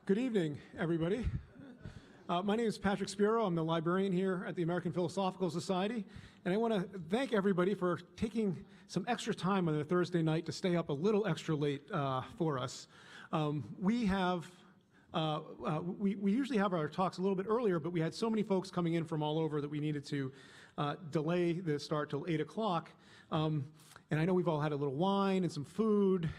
Good evening, everybody. My name is Patrick Spiro. I'm the librarian here at the American Philosophical Society, and I want to thank everybody for taking some extra time on a Thursday night to stay up a little extra late for us. We usually have our talks a little bit earlier, but we had so many folks coming in from all over that we needed to delay the start till 8 o'clock. And I know we've all had a little wine and some food.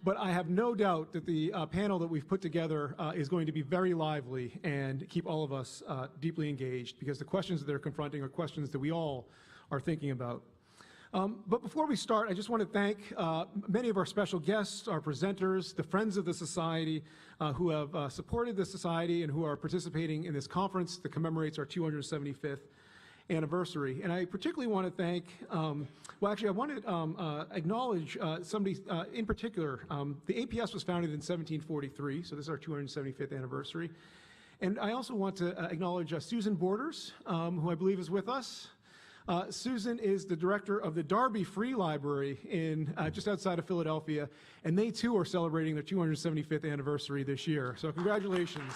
But I have no doubt that the panel that we've put together is going to be very lively and keep all of us deeply engaged, because the questions that they're confronting are questions that we all are thinking about. But before we start, I just want to thank many of our special guests, our presenters, the friends of the Society who have supported the Society and who are participating in this conference that commemorates our 275th anniversary. And I particularly want to thank, well, actually, I want to acknowledge somebody in particular. The APS was founded in 1743, so this is our 275th anniversary. And I also want to acknowledge Susan Borders, who I believe is with us. Susan is the director of the Darby Free Library in just outside of Philadelphia, and they too are celebrating their 275th anniversary this year. So congratulations.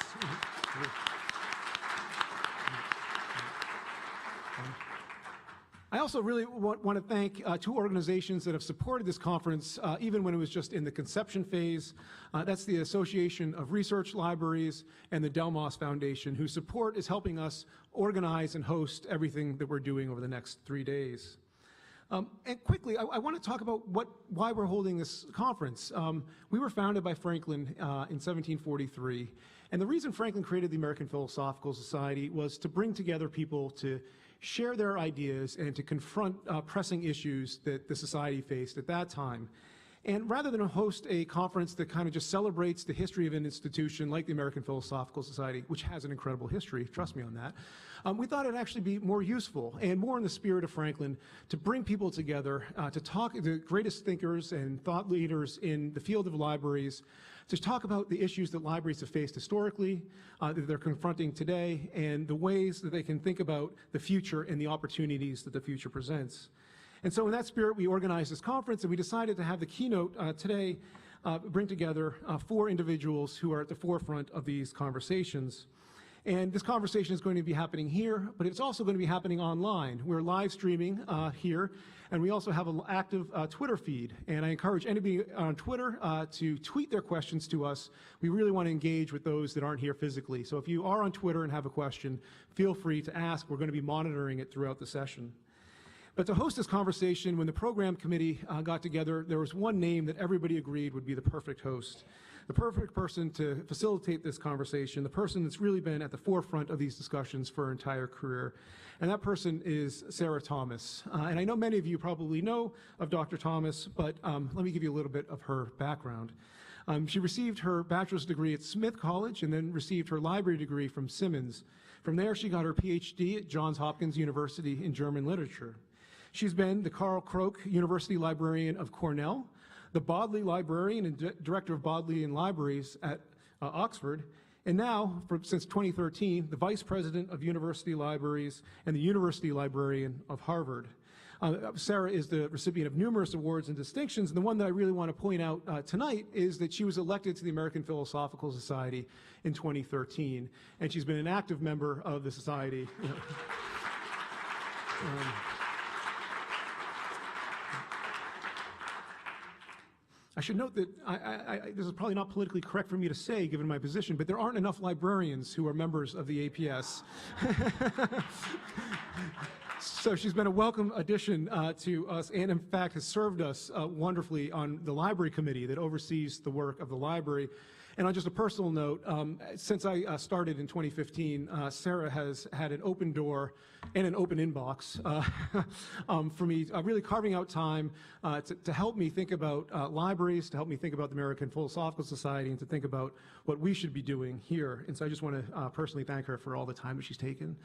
I also really want to thank two organizations that have supported this conference even when it was just in the conception phase. That's the Association of Research Libraries and the Delmos Foundation, whose support is helping us organize and host everything that we're doing over the next 3 days. And quickly, I want to talk about why we're holding this conference. We were founded by Franklin in 1743, and the reason Franklin created the American Philosophical Society was to bring together people to share their ideas and to confront pressing issues that the society faced at that time. And rather than host a conference that kind of just celebrates the history of an institution like the American Philosophical Society, which has an incredible history, trust me on that, we thought it'd actually be more useful and more in the spirit of Franklin to bring people together to talk to the greatest thinkers and thought leaders in the field of libraries, to talk about the issues that libraries have faced historically, that they're confronting today, and the ways that they can think about the future and the opportunities that the future presents. And so in that spirit, we organized this conference, and we decided to have the keynote today bring together 4 individuals who are at the forefront of these conversations. And this conversation is going to be happening here, but it's also going to be happening online. We're live streaming here, and we also have an active Twitter feed. And I encourage anybody on Twitter to tweet their questions to us. We really want to engage with those that aren't here physically. So if you are on Twitter and have a question, feel free to ask. We're going to be monitoring it throughout the session. But to host this conversation, when the program committee got together, there was one name that everybody agreed would be the perfect host, the perfect person to facilitate this conversation, the person that's really been at the forefront of these discussions for her entire career. And that person is Sarah Thomas. And I know many of you probably know of Dr. Thomas, but let me give you a little bit of her background. She received her bachelor's degree at Smith College and then received her library degree from Simmons. From there, she got her PhD at Johns Hopkins University in German literature. She's been the Carl Croak University Librarian of Cornell, the Bodley Librarian and Director of Bodleian Libraries at Oxford, and now, since 2013, the Vice President of University Libraries and the University Librarian of Harvard. Sarah is the recipient of numerous awards and distinctions, and the one that I really want to point out tonight is that she was elected to the American Philosophical Society in 2013, and she's been an active member of the Society. I should note that this is probably not politically correct for me to say, given my position, but there aren't enough librarians who are members of the APS. So she's been a welcome addition to us, and in fact has served us wonderfully on the library committee that oversees the work of the library. And on just a personal note, since I started in 2015, Sarah has had an open door and an open inbox for me, really carving out time to help me think about libraries, to help me think about the American Philosophical Society, and to think about what we should be doing here. And so I just want to personally thank her for all the time that she's taken.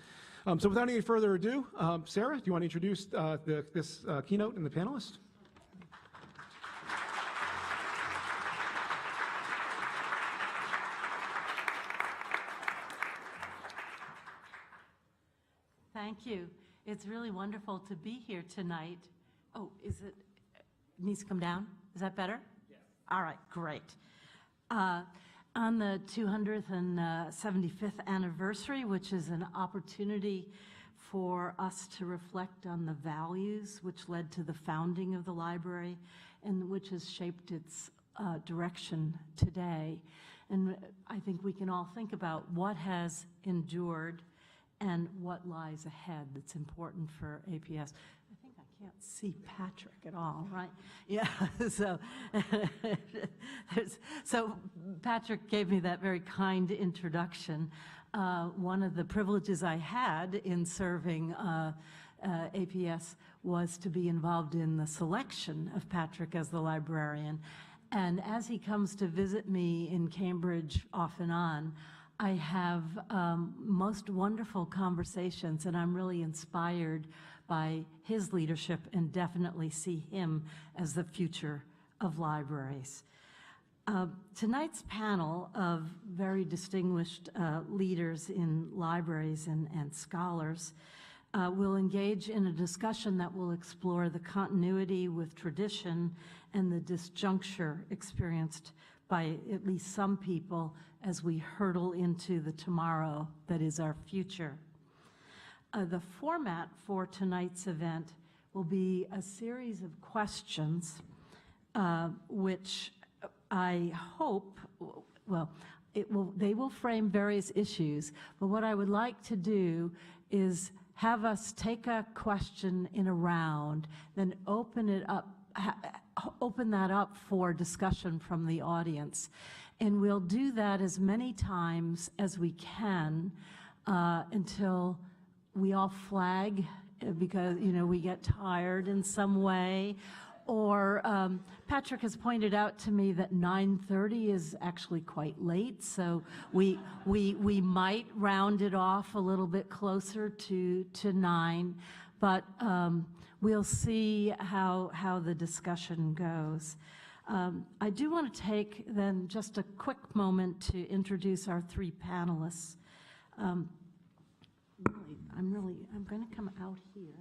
So without any further ado, Sarah, do you want to introduce this keynote and the panelists? Thank you. It's really wonderful to be here tonight. Oh, needs to come down? Is that better? Yes. All right, great. On the 275th anniversary, which is an opportunity for us to reflect on the values which led to the founding of the library and which has shaped its direction today. And I think we can all think about what has endured and what lies ahead that's important for APS. I think I can't see Patrick at all, right? Yeah, so Patrick gave me that very kind introduction. One of the privileges I had in serving APS was to be involved in the selection of Patrick as the librarian. And as he comes to visit me in Cambridge off and on, I have most wonderful conversations, and I'm really inspired by his leadership and definitely see him as the future of libraries. Tonight's panel of very distinguished leaders in libraries and scholars will engage in a discussion that will explore the continuity with tradition and the disjuncture experienced by at least some people as we hurtle into the tomorrow that is our future. The format for tonight's event will be a series of questions which I hope, well, they will frame various issues, but what I would like to do is have us take a question in a round, then open it up, open that up for discussion from the audience. And we'll do that as many times as we can until we all flag because, you know, we get tired in some way. Or Patrick has pointed out to me that 9:30 is actually quite late, so we might round it off a little bit closer to 9, but we'll see how the discussion goes. I do want to take then just a quick moment to introduce our three panelists. I'm going to come out here.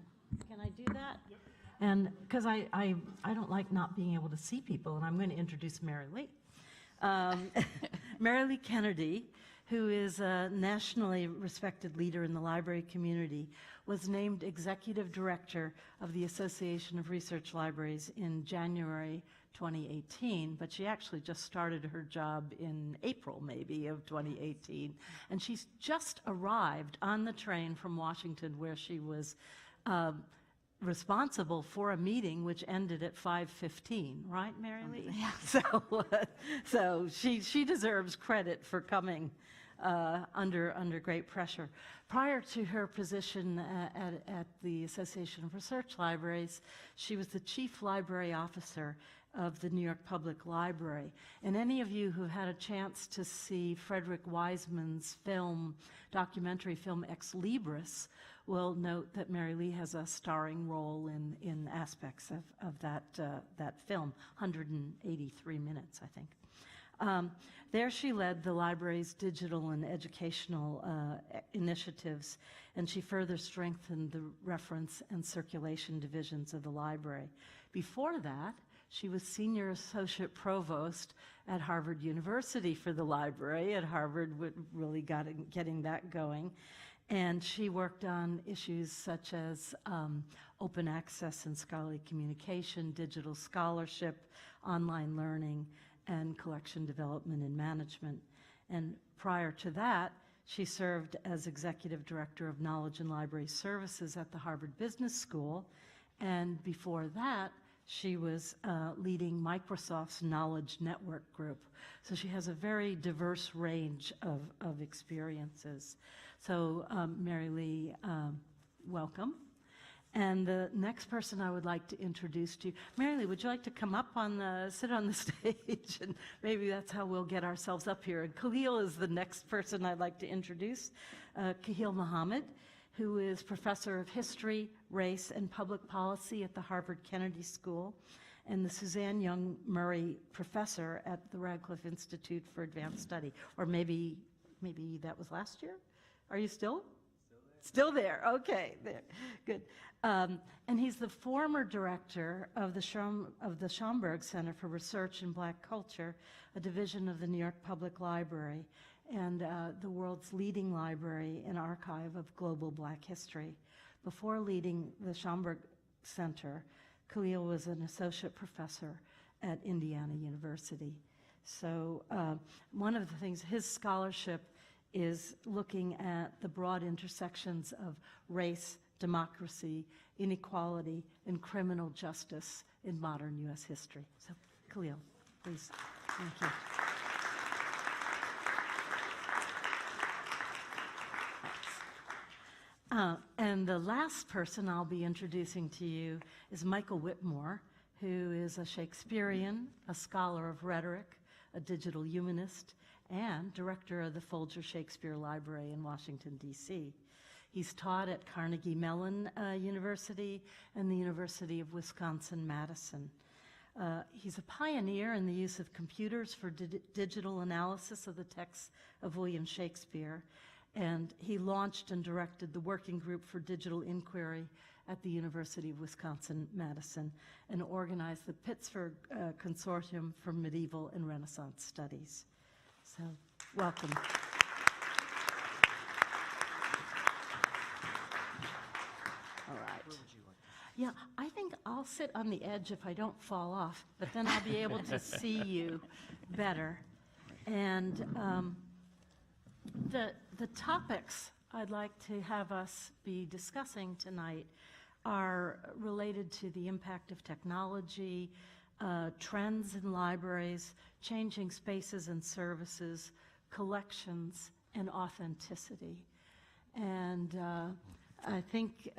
Can I do that? Yep. And because I don't like not being able to see people, and I'm going to introduce Mary Lee. Mary Lee Kennedy, who is a nationally respected leader in the library community, was named Executive Director of the Association of Research Libraries in January 2018, but she actually just started her job in April, maybe, of 2018. And she's just arrived on the train from Washington, where she was responsible for a meeting which ended at 5:15, right, Mary Lee? Yeah. So she deserves credit for coming under great pressure. Prior to her position at the Association of Research Libraries, she was the Chief Library Officer of the New York Public Library. And any of you who had a chance to see Frederick Wiseman's documentary film Ex Libris will note that Mary Lee has a starring role in aspects of that film, 183 minutes, I think. There she led the library's digital and educational initiatives, and she further strengthened the reference and circulation divisions of the library. Before that, she was Senior Associate Provost at Harvard University for the library. At Harvard, really getting that going. And she worked on issues such as open access and scholarly communication, digital scholarship, online learning, and collection development and management. And prior to that, she served as Executive Director of Knowledge and Library Services at the Harvard Business School. And before that, she was leading Microsoft's Knowledge Network Group. So she has a very diverse range of experiences. So Mary Lee, welcome. And the next person I would like to introduce to you, Mary Lee, would you like to come up sit on the stage? And maybe that's how we'll get ourselves up here. And Khalil is the next person I'd like to introduce, Khalil Muhammad, who is Professor of History, Race, and Public Policy at the Harvard Kennedy School, and the Suzanne Young Murray Professor at the Radcliffe Institute for Advanced Study. Or maybe that was last year? Are you still? Still Still there, okay, there, good. And he's the former director of the Schomburg Center for Research in Black Culture, a division of the New York Public Library, and the world's leading library and archive of global Black history. Before leading the Schomburg Center, Khalil was an associate professor at Indiana University. So one of the things, his scholarship is looking at the broad intersections of race, democracy, inequality, and criminal justice in modern U.S. history. So, Khalil, please. Thank you. And the last person I'll be introducing to you is Michael Witmore, who is a Shakespearean, a scholar of rhetoric, a digital humanist, and director of the Folger Shakespeare Library in Washington, D.C. He's taught at Carnegie Mellon University and the University of Wisconsin-Madison. He's a pioneer in the use of computers for digital analysis of the texts of William Shakespeare, and he launched and directed the Working Group for Digital Inquiry at the University of Wisconsin-Madison and organized the Pittsburgh Consortium for Medieval and Renaissance Studies. So, welcome. All right. Yeah, I think I'll sit on the edge if I don't fall off, but then I'll be able to see you better. And the topics I'd like to have us be discussing tonight are related to the impact of technology, trends in libraries, changing spaces and services, collections, and authenticity. And I think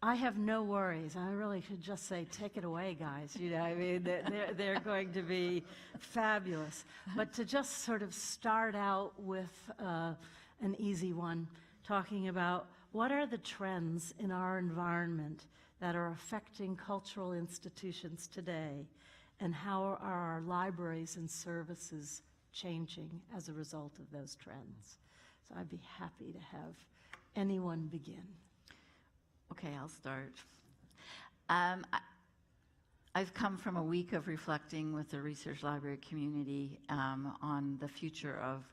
I have no worries. I really should just say, take it away, guys. You know, I mean, they're going to be fabulous. But to just sort of start out with an easy one, talking about what are the trends in our environment that are affecting cultural institutions today, and how are our libraries and services changing as a result of those trends? So I'd be happy to have anyone begin. Okay, I'll start. I've come from a week of reflecting with the research library community on the future of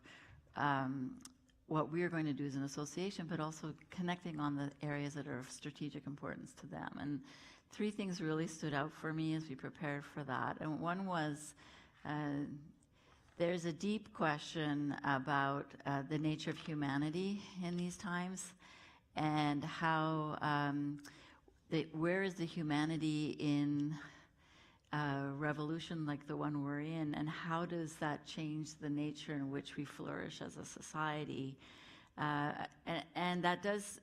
what we're going to do as an association, but also connecting on the areas that are of strategic importance to them. And three things really stood out for me as we prepared for that. And one was there's a deep question about the nature of humanity in these times, and how, where is the humanity in a revolution like the one we're in, and how does that change the nature in which we flourish as a society? And that does,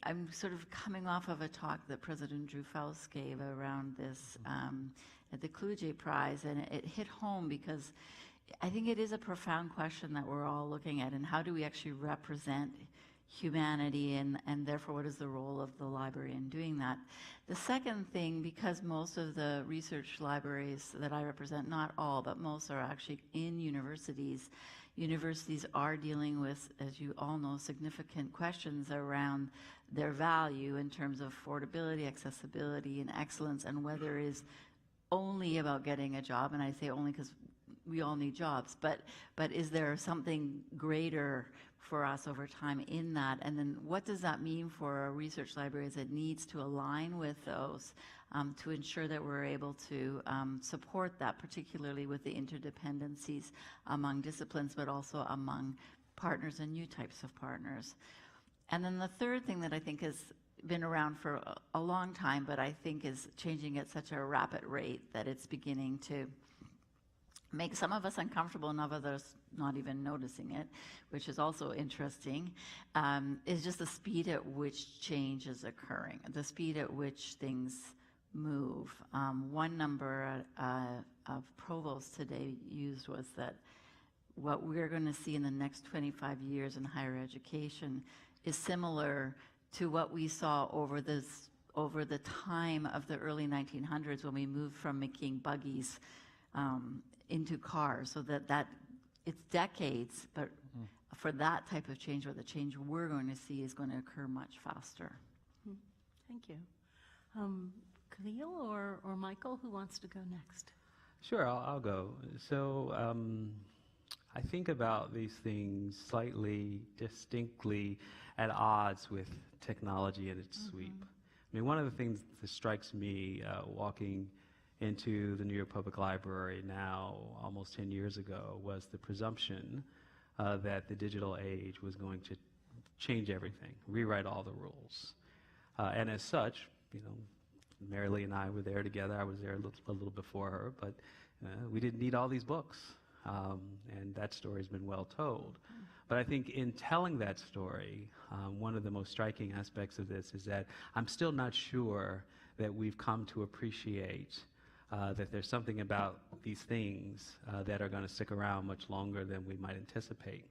I'm sort of coming off of a talk that President Drew Faust gave around this at the Kluge Prize, and it hit home because I think it is a profound question that we're all looking at, and how do we actually represent humanity, and therefore what is the role of the library in doing that? The second thing, because most of the research libraries that I represent, not all, but most are actually in universities. Universities are dealing with, as you all know, significant questions around their value in terms of affordability, accessibility, and excellence, and whether it is only about getting a job, and I say only because we all need jobs, but is there something greater for us over time in that? And then what does that mean for a research library as it needs to align with those to ensure that we're able to support that, particularly with the interdependencies among disciplines, but also among partners and new types of partners. And then the third thing that I think has been around for a long time, but I think is changing at such a rapid rate that it's beginning to make some of us uncomfortable and others not even noticing it, which is also interesting, is just the speed at which change is occurring, the speed at which things move. One number of provosts today used was that what we're going to see in the next 25 years in higher education is similar to what we saw over the time of the early 1900s when we moved from making buggies into cars, so that it's decades, but for that type of change, or the change we're going to see, is going to occur much faster. Thank you. Khalil or Michael, who wants to go next? Sure, I'll go. So I think about these things slightly, distinctly at odds with technology and its sweep. I mean, one of the things that strikes me walking into the New York Public Library now, almost 10 years ago, was the presumption that the digital age was going to change everything, rewrite all the rules. And as such, Mary Lee and I were there together. I was there a little before her, but we didn't need all these books. And that story's been well told. But I think in telling that story, one of the most striking aspects of this is that I'm still not sure that we've come to appreciate that there's something about these things that are going to stick around much longer than we might anticipate.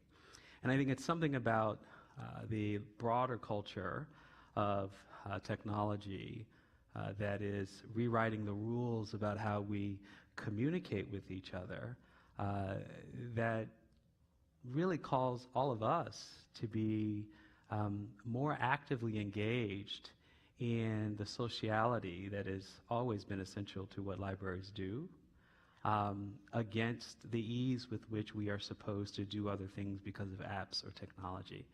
And I think it's something about the broader culture of technology that is rewriting the rules about how we communicate with each other that really calls all of us to be more actively engaged in the sociality that has always been essential to what libraries do, against the ease with which we are supposed to do other things because of apps or technology.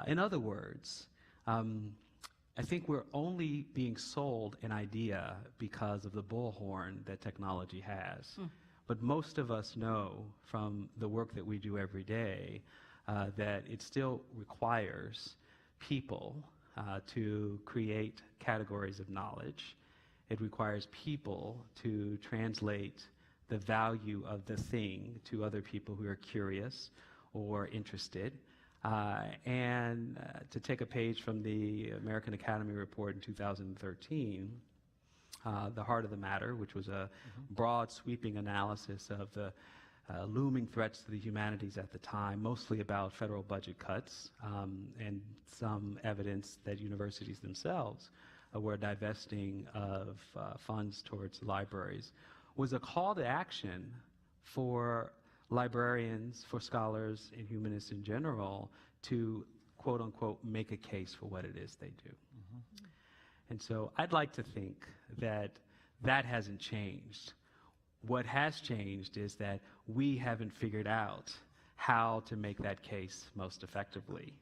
In other words, I think we're only being sold an idea because of the bullhorn that technology has. But most of us know from the work that we do every day that it still requires people to create categories of knowledge. It requires people to translate the value of the thing to other people who are curious or interested. And to take a page from the American Academy Report in 2013, The Heart of the Matter, which was a broad, sweeping analysis of the looming threats to the humanities at the time, mostly about federal budget cuts, and some evidence that universities themselves were divesting of funds towards libraries, was a call to action for librarians, for scholars and humanists in general, to quote unquote make a case for what it is they do. And so I'd like to think that that hasn't changed. What has changed is that we haven't figured out how to make that case most effectively.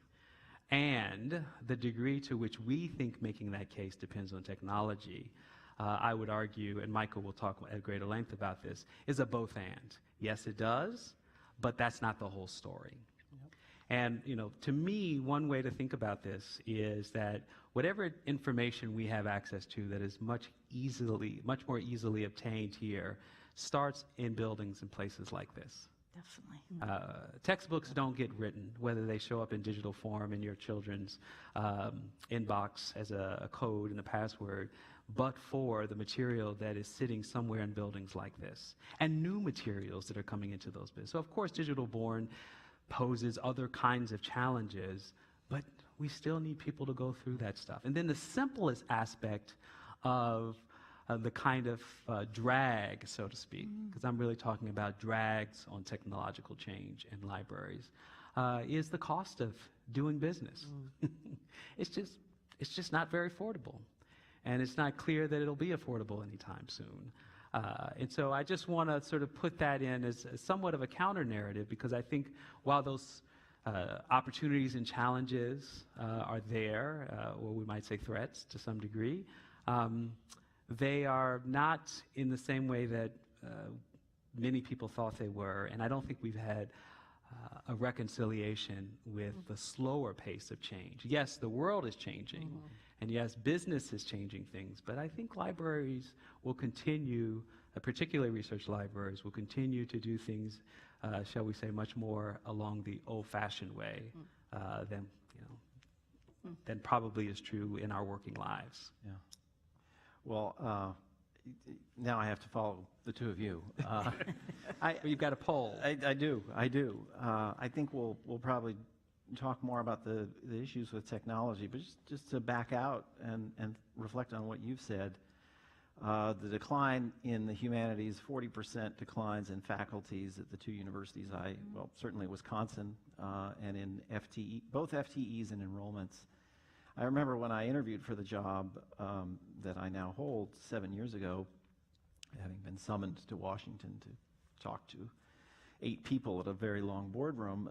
And the degree to which we think making that case depends on technology, I would argue, and Michael will talk at greater length about this, is a both and. Yes, it does, but that's not the whole story. And to me, one way to think about this is that whatever information we have access to that is much more easily obtained here starts in buildings and places like this. Definitely. Textbooks don't get written, whether they show up in digital form in your children's inbox as a code and a password, but for the material that is sitting somewhere in buildings like this, and new materials that are coming into those buildings. So of course, digital born poses other kinds of challenges, but we still need people to go through that stuff. And then the simplest aspect of the kind of drag, so to speak, because I'm really talking about drags on technological change in libraries, is the cost of doing business. It's just not very affordable. And it's not clear that it'll be affordable anytime soon. And so I just want to sort of put that in as somewhat of a counter-narrative, because I think while those opportunities and challenges are there, or we might say threats to some degree, they are not in the same way that many people thought they were. And I don't think we've had a reconciliation with the slower pace of change. Yes, the world is changing. And yes, business is changing things, but I think libraries will continue, particularly research libraries, will continue to do things, shall we say, much more along the old-fashioned way than probably is true in our working lives. Yeah. Well, now I have to follow the two of you. You've got a poll. I do. I think we'll probably talk more about the issues with technology, but just to back out and reflect on what you've said, The decline in the humanities, 40% declines in faculties at the two universities well, certainly Wisconsin, and in FTE, both FTEs and enrollments. I remember when I interviewed for the job that I now hold 7 years ago, having been summoned to Washington to talk to 8 people at a very long boardroom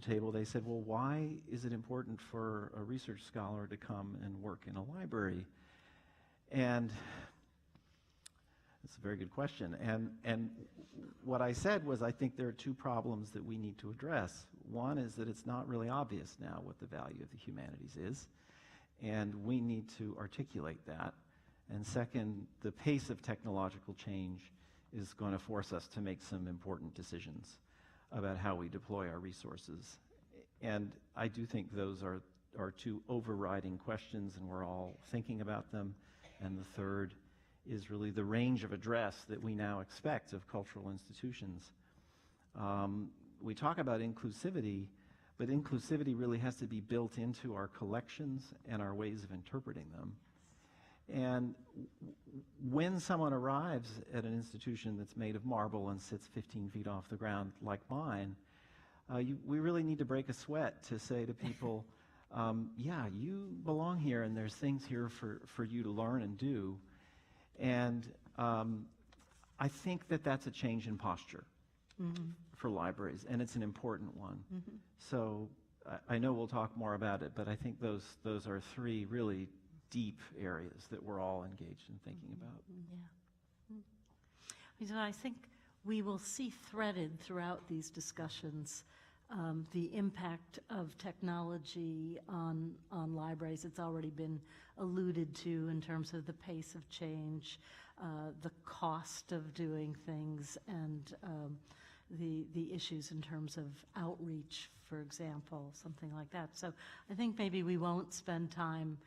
table. They said, well, why is it important for a research scholar to come and work in a library? And it's a very good question. And what I said was, I think there are 2 problems that we need to address. One is that it's not really obvious now what the value of the humanities is, and we need to articulate that. And second, the pace of technological change is going to force us to make some important decisions about how we deploy our resources. And I do think those are 2 overriding questions, and we're all thinking about them. And the third is really the range of address that we now expect of cultural institutions. We talk about inclusivity, but inclusivity really has to be built into our collections and our ways of interpreting them. And when someone arrives at an institution that's made of marble and sits 15 feet off the ground like mine, we really need to break a sweat to say to people, yeah, you belong here, and there's things here for you to learn and do. And I think that that's a change in posture for libraries, and it's an important one. So I know we'll talk more about it, but I think those are 3 really deep areas that we're all engaged in thinking about. Yeah. So I think we will see threaded throughout these discussions the impact of technology on libraries. It's already been alluded to in terms of the pace of change, the cost of doing things, and the issues in terms of outreach, for example, something like that. So I think maybe we won't spend time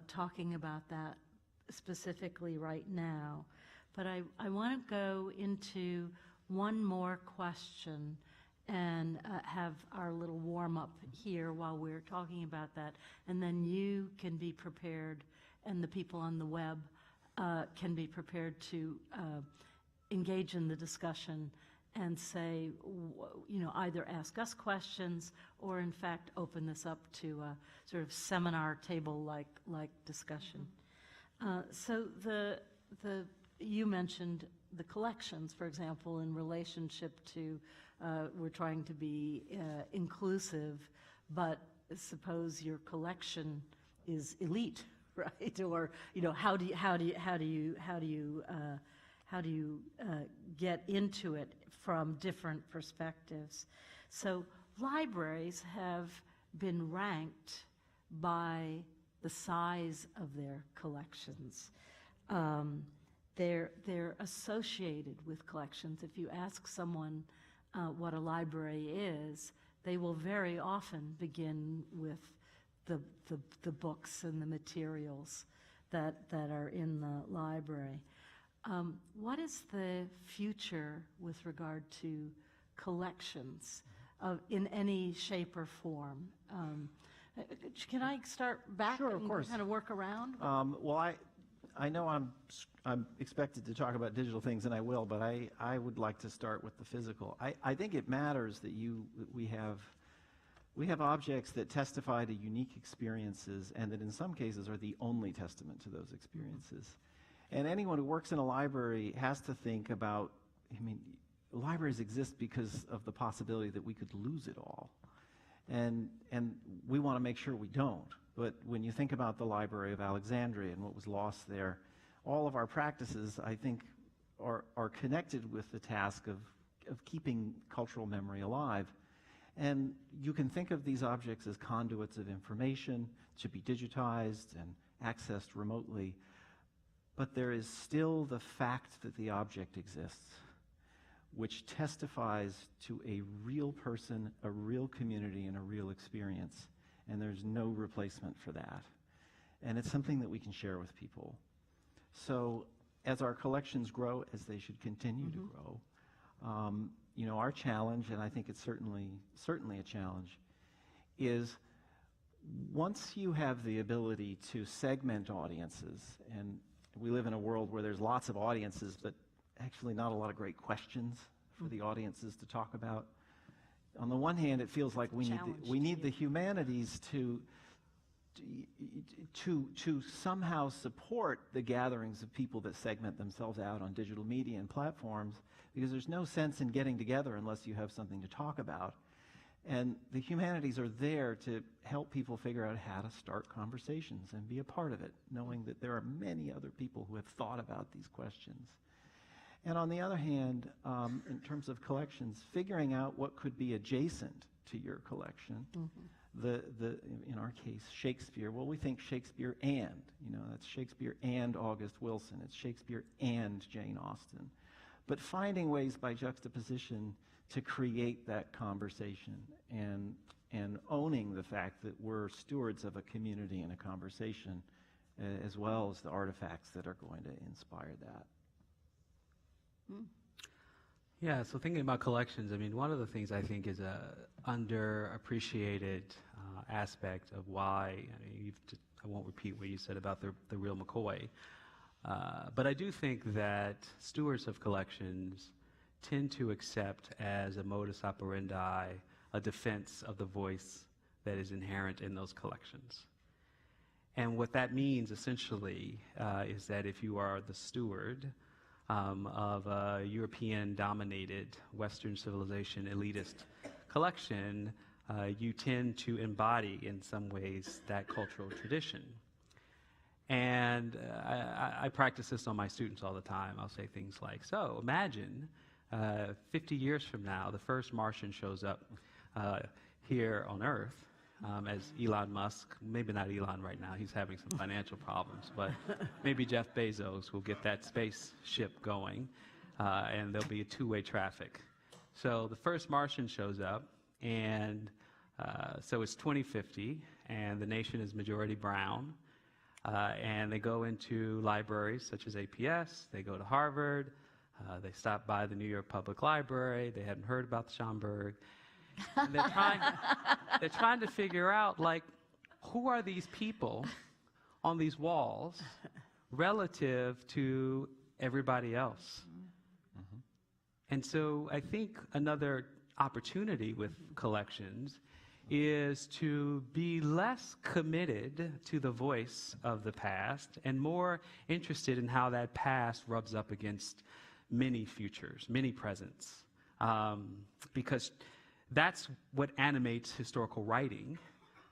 talking about that specifically right now, but I want to go into one more question and have our little warm-up here while we're talking about that, and then you can be prepared, and the people on the web can be prepared to engage in the discussion and say, either ask us questions or in fact open this up to a sort of seminar table-like discussion. So you mentioned the collections, for example, in relationship to we're trying to be inclusive, but suppose your collection is elite, right? Or how do you get into it from different perspectives? So libraries have been ranked by the size of their collections. They're associated with collections. If you ask someone what a library is, they will very often begin with the books and the materials that are in the library. What is the future with regard to collections in any shape or form? Can I start back? Sure, of course. And kind of work around? Well, I know I'm expected to talk about digital things, and I will, but I would like to start with the physical. I think it matters that we have objects that testify to unique experiences, and that in some cases are the only testament to those experiences. And anyone who works in a library has to think about, libraries exist because of the possibility that we could lose it all. And we want to make sure we don't. But when you think about the Library of Alexandria and what was lost there, all of our practices, I think, are connected with the task of keeping cultural memory alive. And you can think of these objects as conduits of information, should be digitized and accessed remotely. But there is still the fact that the object exists, which testifies to a real person, a real community, and a real experience. And there's no replacement for that. And it's something that we can share with people. So as our collections grow, as they should continue to grow, our challenge, and I think it's certainly a challenge, is once you have the ability to segment audiences, and we live in a world where there's lots of audiences, but actually not a lot of great questions for the audiences to talk about. On the one hand, it feels like we need the humanities to somehow support the gatherings of people that segment themselves out on digital media and platforms, because there's no sense in getting together unless you have something to talk about. And the humanities are there to help people figure out how to start conversations and be a part of it, knowing that there are many other people who have thought about these questions. And on the other hand, in terms of collections, figuring out what could be adjacent to your collection. In our case, Shakespeare. Well, we think Shakespeare and, that's Shakespeare and August Wilson. It's Shakespeare and Jane Austen. But finding ways by juxtaposition to create that conversation and owning the fact that we're stewards of a community and a conversation, as well as the artifacts that are going to inspire that. Yeah, so thinking about collections, I mean, one of the things I think is a underappreciated aspect of why, I won't repeat what you said about the real McCoy, but I do think that stewards of collections tend to accept as a modus operandi a defense of the voice that is inherent in those collections. And what that means essentially is that if you are the steward of a European-dominated Western civilization elitist collection, you tend to embody in some ways that cultural tradition. And I practice this on my students all the time. I'll say things like, so imagine 50 years from now, the first Martian shows up here on Earth as Elon Musk, maybe not Elon right now, he's having some financial problems, but maybe Jeff Bezos will get that spaceship going, and there'll be a two-way traffic. So the first Martian shows up, and so it's 2050, and the nation is majority brown, and they go into libraries such as APS, they go to Harvard, they stop by the New York Public Library, they hadn't heard about the Schomburg, and they're trying to figure out, like, who are these people on these walls relative to everybody else? And so I think another opportunity with collections is to be less committed to the voice of the past and more interested in how that past rubs up against many futures, many presents, because that's what animates historical writing.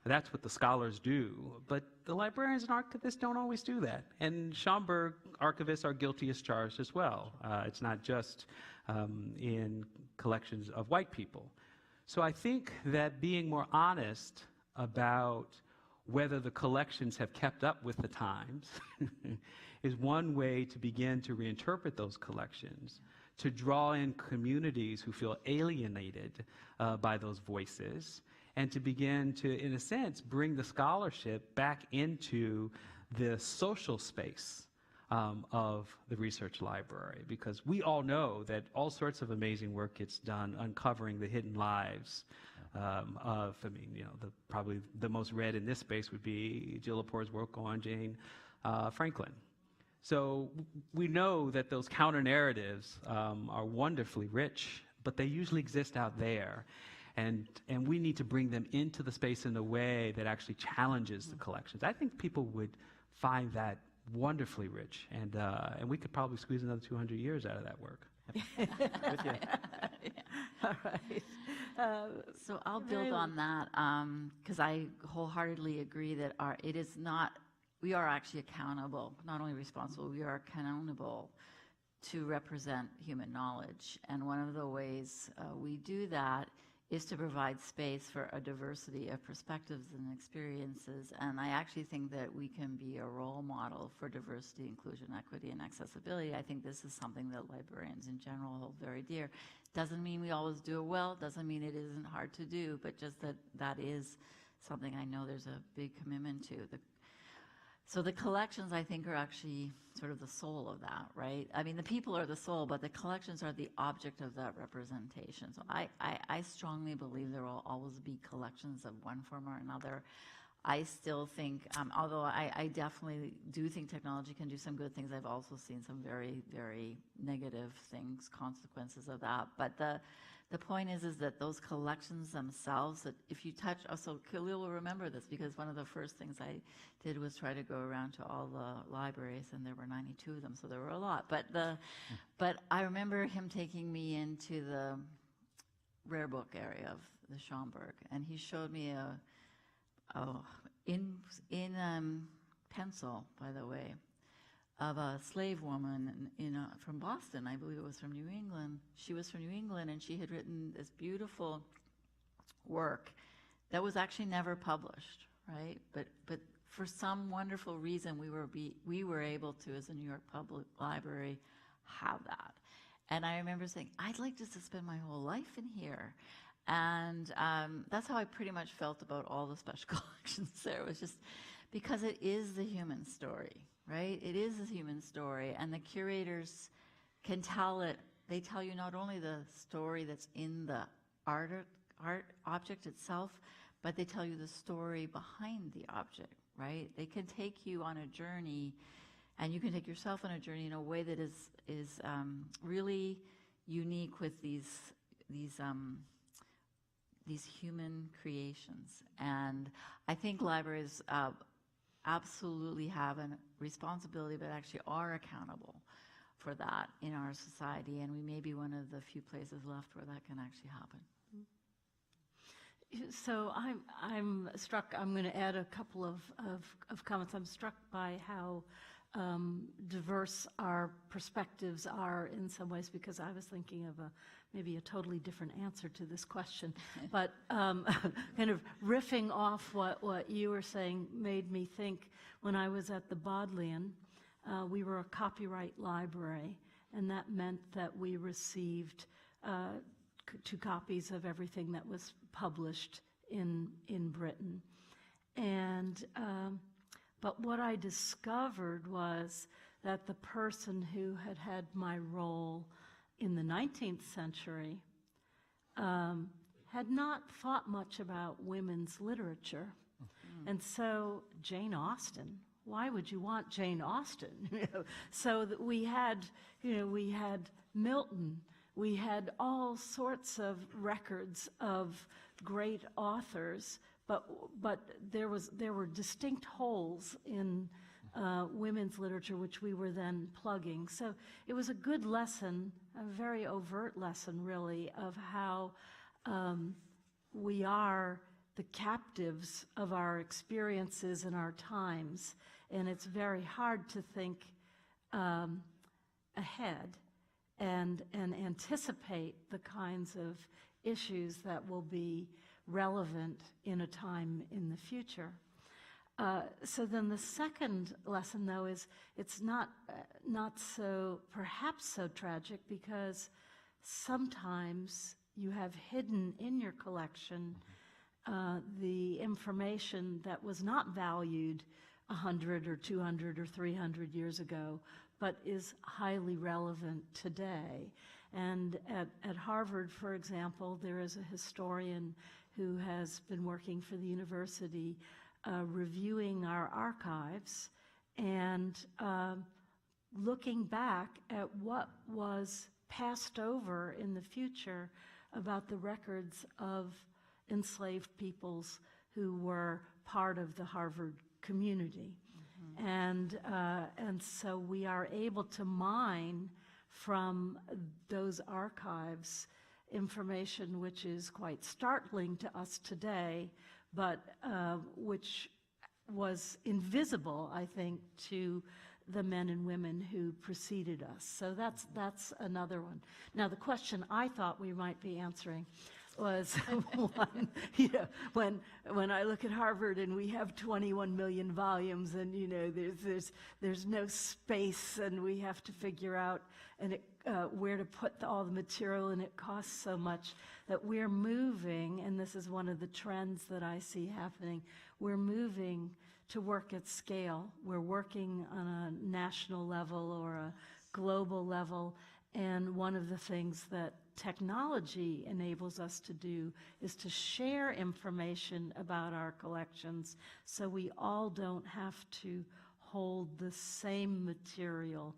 That's what the scholars do. But the librarians and archivists don't always do that. And Schomburg archivists are guilty as charged as well. It's not just in collections of white people. So I think that being more honest about whether the collections have kept up with the times is one way to begin to reinterpret those collections, to draw in communities who feel alienated by those voices, and to begin to, in a sense, bring the scholarship back into the social space of the research library, because we all know that all sorts of amazing work gets done uncovering the hidden lives of, probably the most read in this space would be Jill Lepore's work on Jane Franklin. So we know that those counter-narratives are wonderfully rich, but they usually exist out there. And we need to bring them into the space in a way that actually challenges the collections. I think people would find that wonderfully rich, and we could probably squeeze another 200 years out of that work. With you. All right. So I'll build on that, because I wholeheartedly agree that we are actually accountable, not only responsible, we are accountable to represent human knowledge. And one of the ways we do that is to provide space for a diversity of perspectives and experiences. And I actually think that we can be a role model for diversity, inclusion, equity, and accessibility. I think this is something that librarians in general hold very dear. Doesn't mean we always do it well, doesn't mean it isn't hard to do, but just that is something I know there's a big commitment to. So the collections, I think, are actually sort of the soul of that, right? I mean, the people are the soul, but the collections are the object of that representation. So I strongly believe there will always be collections of one form or another. I still think, although I definitely do think technology can do some good things, I've also seen some very, very negative things, consequences of that. But the point is that those collections themselves, that if you touch, so Khalil will remember this, because one of the first things I did was try to go around to all the libraries, and there were 92 of them, so there were a lot. But I remember him taking me into the rare book area of the Schomburg, and he showed me in pencil, by the way, of a slave woman from Boston. I believe it was from New England. She was from New England, and she had written this beautiful work that was actually never published, right? But for some wonderful reason, we were able to, as a New York Public Library, have that. And I remember saying, I'd like just to spend my whole life in here. And that's how I pretty much felt about all the special collections there. It was just because it is the human story, right? It is a human story, and the curators can tell it. They tell you not only the story that's in the art object itself, but they tell you the story behind the object, right? They can take you on a journey, and you can take yourself on a journey in a way that is really unique with these human creations. And I think libraries absolutely have a responsibility, but actually are accountable for that in our society, and we may be one of the few places left where that can actually happen. So I'm struck, I'm going to add a couple of comments. I'm struck by how diverse our perspectives are in some ways, because I was thinking of maybe a totally different answer to this question. But kind of riffing off what you were saying made me think, when I was at the Bodleian, we were a copyright library, and that meant that we received 2 copies of everything that was published in Britain. And but what I discovered was that the person who had my role in the 19th century had not thought much about women's literature. And so Jane Austen, why would you want Jane Austen? So that we had Milton, we had all sorts of records of great authors, but there were distinct holes in women's literature, which we were then plugging. So it was a good lesson, a very overt lesson, really, of how we are the captives of our experiences and our times, and it's very hard to think ahead and anticipate the kinds of issues that will be relevant in a time in the future. So then the second lesson, though, is it's not so, perhaps so tragic, because sometimes you have hidden in your collection the information that was not valued 100 or 200 or 300 years ago, but is highly relevant today. And at Harvard, for example, there is a historian who has been working for the university reviewing our archives and looking back at what was passed over in the future about the records of enslaved peoples who were part of the Harvard community. And so we are able to mine from those archives information which is quite startling to us today, but which was invisible, I think, to the men and women who preceded us. So that's another one. Now, the question I thought we might be answering was one, when I look at Harvard and we have 21 million volumes, and there's no space, and we have to figure out where to put all the material, and it costs so much, that we're moving, and this is one of the trends that I see happening, we're moving to work at scale. We're working on a national level or a global level, And one of the things that technology enables us to do is to share information about our collections so we all don't have to hold the same material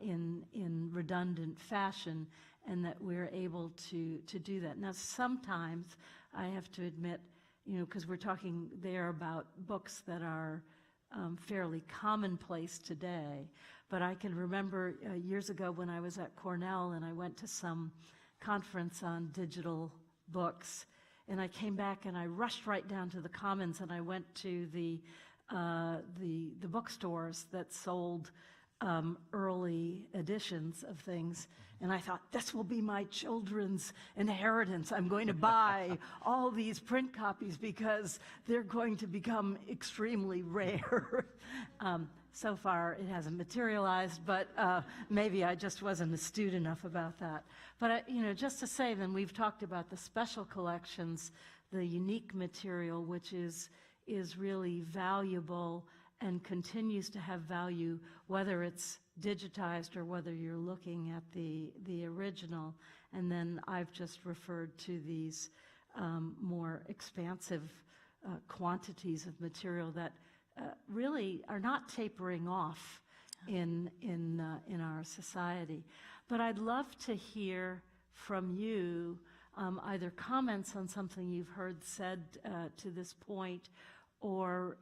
in redundant fashion, and that we're able to do that. Now, sometimes I have to admit, because we're talking there about books that are fairly commonplace today, but I can remember years ago when I was at Cornell and I went to some conference on digital books, and I came back and I rushed right down to the Commons and I went to the bookstores that sold early editions of things, and I thought, this will be my children's inheritance. I'm going to buy all these print copies because they're going to become extremely rare. So far, it hasn't materialized, but maybe I just wasn't astute enough about that. But just to say, then, we've talked about the special collections, the unique material, which is really valuable and continues to have value, whether it's digitized or whether you're looking at the original. And then I've just referred to these more expansive quantities of material that really are not tapering off in our society. But I'd love to hear from you either comments on something you've heard said to this point, or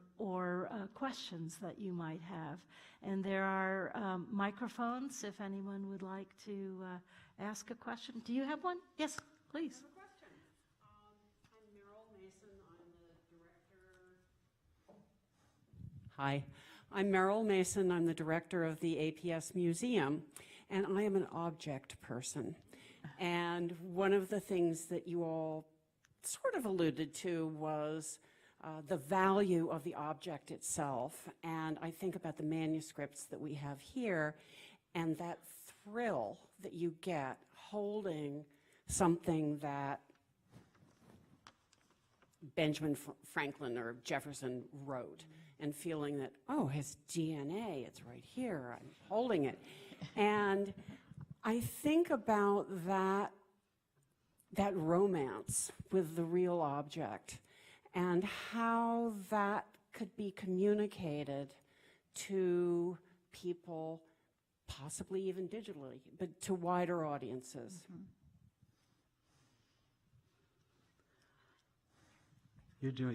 questions that you might have. And there are microphones if anyone would like to ask a question. Do you have one? Yes, please. I have a question. I'm Meryl Mason. Hi, I'm Meryl Mason. I'm the director of the APS Museum, and I am an object person. And one of the things that you all sort of alluded to was the value of the object itself. And I think about the manuscripts that we have here and that thrill that you get holding something that Benjamin Franklin or Jefferson wrote and feeling that, oh, his DNA, it's right here, I'm holding it. And I think about that romance with the real object and how that could be communicated to people, possibly even digitally, but to wider audiences. Mm-hmm.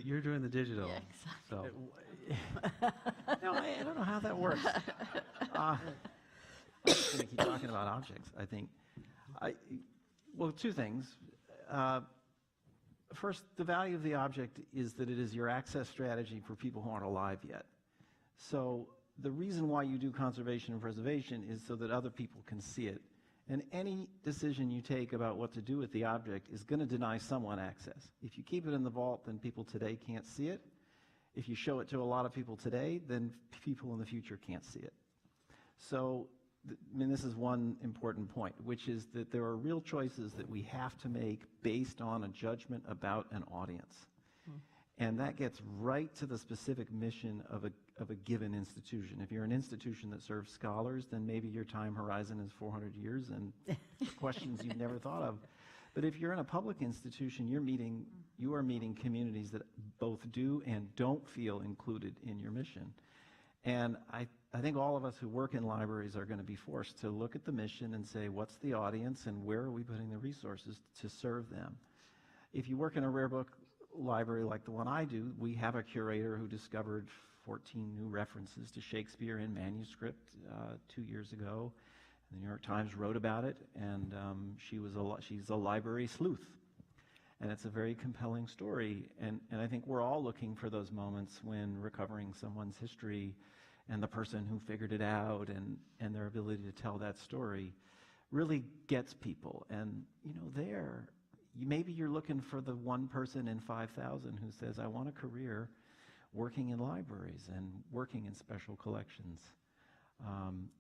You're doing the digital. Yeah, exactly. So Now, I don't know how that works. I'm just going to keep talking about objects, I think. Well, two things. First, the value of the object is that it is your access strategy for people who aren't alive yet. So the reason why you do conservation and preservation is so that other people can see it. And any decision you take about what to do with the object is going to deny someone access. If you keep it in the vault, then people today can't see it. If you show it to a lot of people today, then people in the future can't see it. So, this is one important point, which is that there are real choices that we have to make based on a judgment about an audience. And that gets right to the specific mission of a given institution. If you're an institution that serves scholars, then maybe your time horizon is 400 years and questions you've never thought of. But if you're in a public institution, you are meeting communities that both do and don't feel included in your mission. And I think all of us who work in libraries are going to be forced to look at the mission and say, what's the audience and where are we putting the resources to serve them? If you work in a rare book library like the one I do, we have a curator who discovered 14 new references to Shakespeare in manuscript 2 years ago. The New York Times wrote about it, and she's a library sleuth. And it's a very compelling story. And I think we're all looking for those moments when recovering someone's history and the person who figured it out and their ability to tell that story really gets people. And, maybe you're looking for the one person in 5,000 who says, I want a career working in libraries and working in special collections.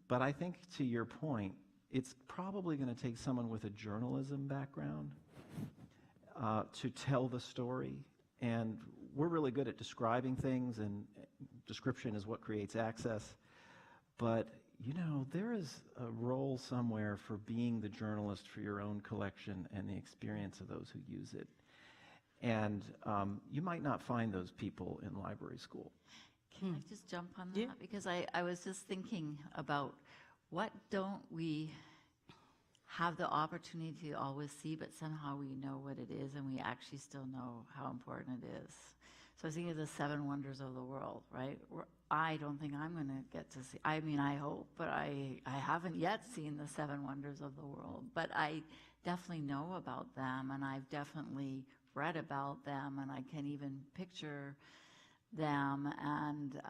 But I think, to your point, it's probably going to take someone with a journalism background to tell the story. And we're really good at describing things, and description is what creates access. But, you know, there is a role somewhere for being the journalist for your own collection and the experience of those who use it. And you might not find those people in library school. Can I just jump on that? Yeah. Because I was just thinking about what don't we have the opportunity to always see, but somehow we know what it is and we actually still know how important it is. So I was thinking of the 7 wonders of the world, right? I don't think I'm going to get to see, I mean, I hope, but I haven't yet seen the 7 wonders of the world. But I definitely know about them, and I've definitely read about them, and I can even picture them. And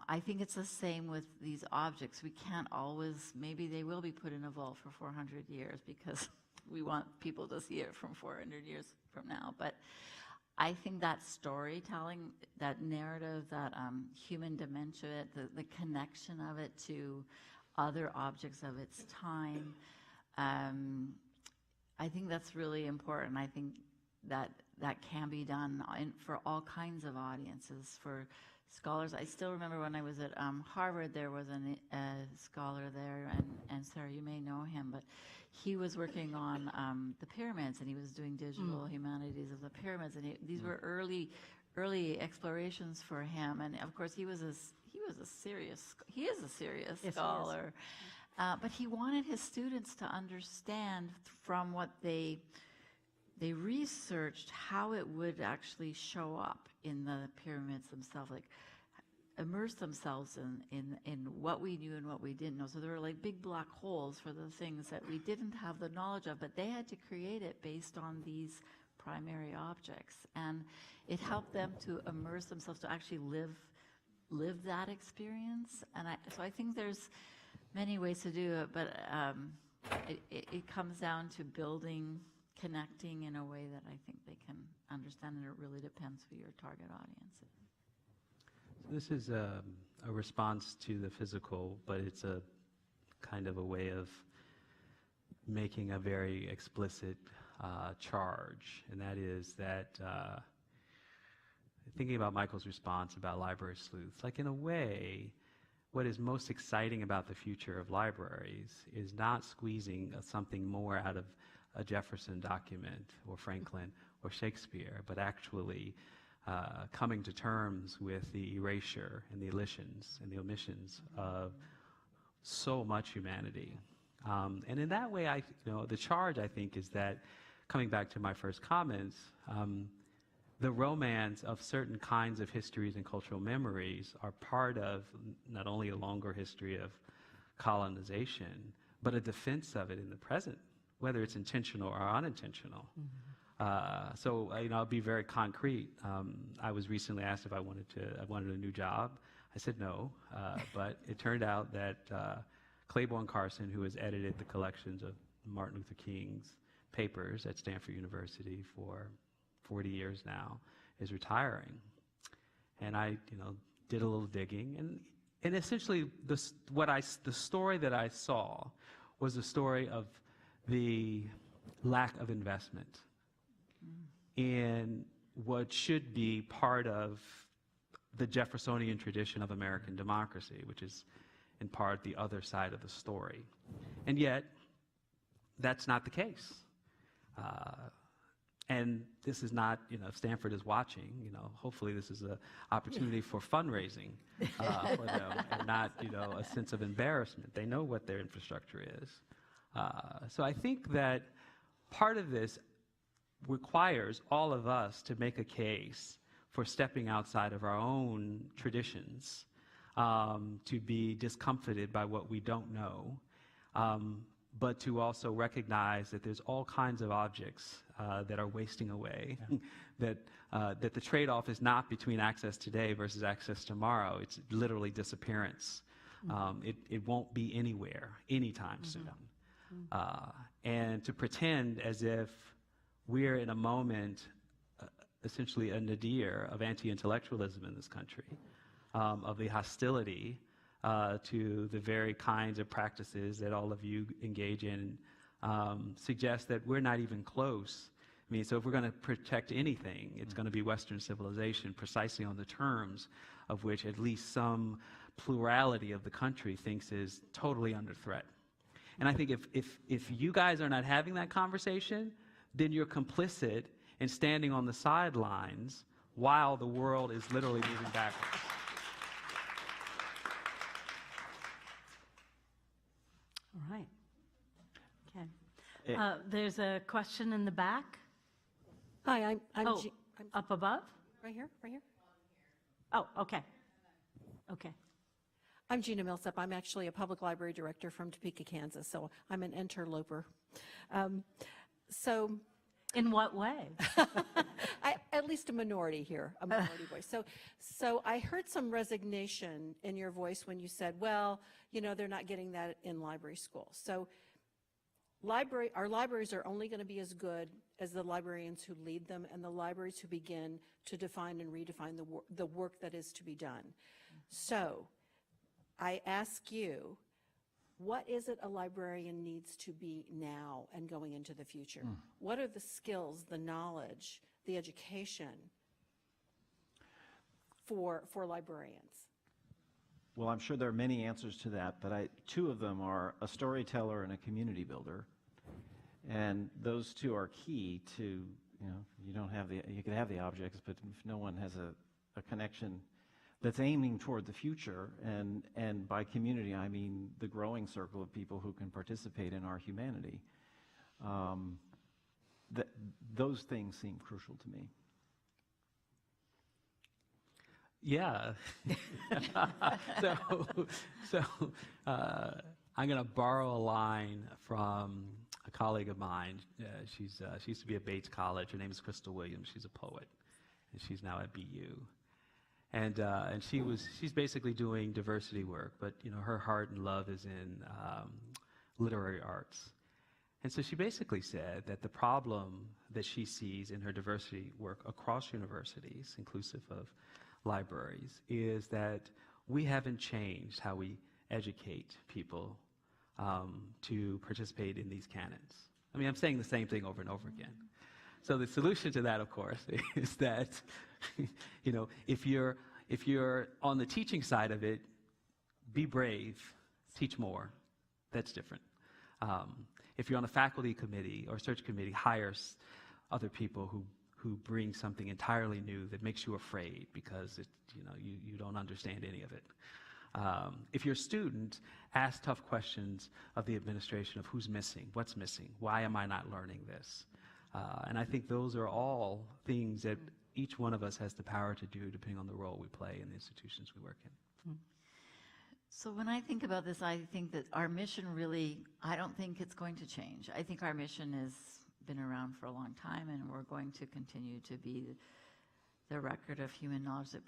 I think it's the same with these objects. We can't always, maybe they will be put in a vault for 400 years because we want people to see it from 400 years from now. But I think that storytelling, that narrative, that human dimension, the connection of it to other objects of its time, I think that's really important. I think that can be done for all kinds of audiences, for scholars. I still remember when I was at Harvard, there was a scholar there, and Sarah, you may know him, but he was working on the pyramids, and he was doing digital humanities of the pyramids, and these were early explorations for him. And of course, he is a serious Yes, scholar, but he wanted his students to understand from what they researched how it would actually show up in the pyramids themselves, like immerse themselves in what we knew and what we didn't know. So there were like big black holes for the things that we didn't have the knowledge of, but they had to create it based on these primary objects. And it helped them to immerse themselves, to actually live that experience. And so I think there's many ways to do it, but it comes down to building, connecting in a way that I think they can understand, and it really depends who your target audience is. This is a response to the physical, but it's a kind of a way of making a very explicit charge, and that is that thinking about Michael's response about library sleuths, like in a way, what is most exciting about the future of libraries is not squeezing something more out of a Jefferson document or Franklin or Shakespeare, but actually coming to terms with the erasure and the omissions of so much humanity. And in that way, the charge, I think, is that, coming back to my first comments, the romance of certain kinds of histories and cultural memories are part of not only a longer history of colonization, but a defense of it in the present, whether it's intentional or unintentional. So I'll be very concrete. I was recently asked if I wanted a new job. I said no, but it turned out that Claiborne Carson, who has edited the collections of Martin Luther King's papers at Stanford University for 40 years now, is retiring. And I did a little digging, and essentially the story that I saw was a story of the lack of investment in what should be part of the Jeffersonian tradition of American democracy, which is in part the other side of the story. And yet, that's not the case. And this is not, if Stanford is watching, hopefully this is an opportunity for fundraising for them, and not, a sense of embarrassment. They know what their infrastructure is. So I think that part of this requires all of us to make a case for stepping outside of our own traditions, to be discomfited by what we don't know, but to also recognize that there's all kinds of objects that are wasting away, that the trade-off is not between access today versus access tomorrow. It's literally disappearance. It won't be anywhere anytime soon. And to pretend as if we're in a moment, essentially a nadir of anti-intellectualism in this country, of the hostility to the very kinds of practices that all of you engage in, suggests that we're not even close. I mean, so if we're going to protect anything, it's going to be Western civilization, precisely on the terms of which at least some plurality of the country thinks is totally under threat. And I think if you guys are not having that conversation, then you're complicit in standing on the sidelines while the world is literally moving backwards. All right. Okay. There's a question in the back. Hi, I'm Oh, I'm up above? right here, right here. Oh, okay. Okay. I'm Gina Millsap. I'm actually a public library director from Topeka, Kansas, so I'm an interloper. So In what way? at least a minority here, a minority voice. So I heard some resignation in your voice when you said, well, you know, they're not getting that in library school. So our libraries are only going to be as good as the librarians who lead them and the libraries who begin to define and redefine the work that is to be done. So I ask you, what is it a librarian needs to be now and going into the future? What are the skills, the knowledge, the education for librarians? Well, I'm sure there are many answers to that, but two of them are a storyteller and a community builder. And those two are key to, you can have the objects, but if no one has a connection that's aiming toward the future, and by community I mean the growing circle of people who can participate in our humanity, those things seem crucial to me. Yeah. so I'm going to borrow a line from a colleague of mine. She used to be at Bates College. Her name is Crystal Williams. She's a poet, and she's now at BU. And she's basically doing diversity work, but her heart and love is in literary arts. And so she basically said that the problem that she sees in her diversity work across universities, inclusive of libraries, is that we haven't changed how we educate people to participate in these canons. I mean, I'm saying the same thing over and over again. So the solution to that, of course, is that, if you're on the teaching side of it, be brave, teach more. That's different. If you're on a faculty committee or search committee, hire other people who bring something entirely new that makes you afraid because you don't understand any of it. If you're a student, ask tough questions of the administration of who's missing, what's missing, why am I not learning this? And I think those are all things that each one of us has the power to do depending on the role we play in the institutions we work in. So when I think about this, I think that our mission really, I don't think it's going to change. I think our mission has been around for a long time, and we're going to continue to be the record of human knowledge that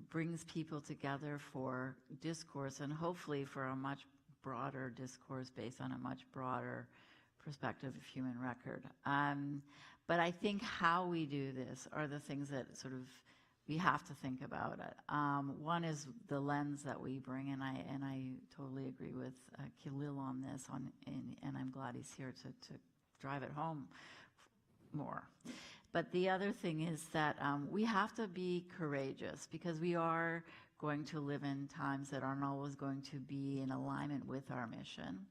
brings people together for discourse, and hopefully for a much broader discourse based on a much broader perspective of human record. But I think how we do this are the things that sort of we have to think about it. One is the lens that we bring, and I totally agree with Khalil on this, and I'm glad he's here to drive it home more. But the other thing is that we have to be courageous, because we are going to live in times that aren't always going to be in alignment with our mission.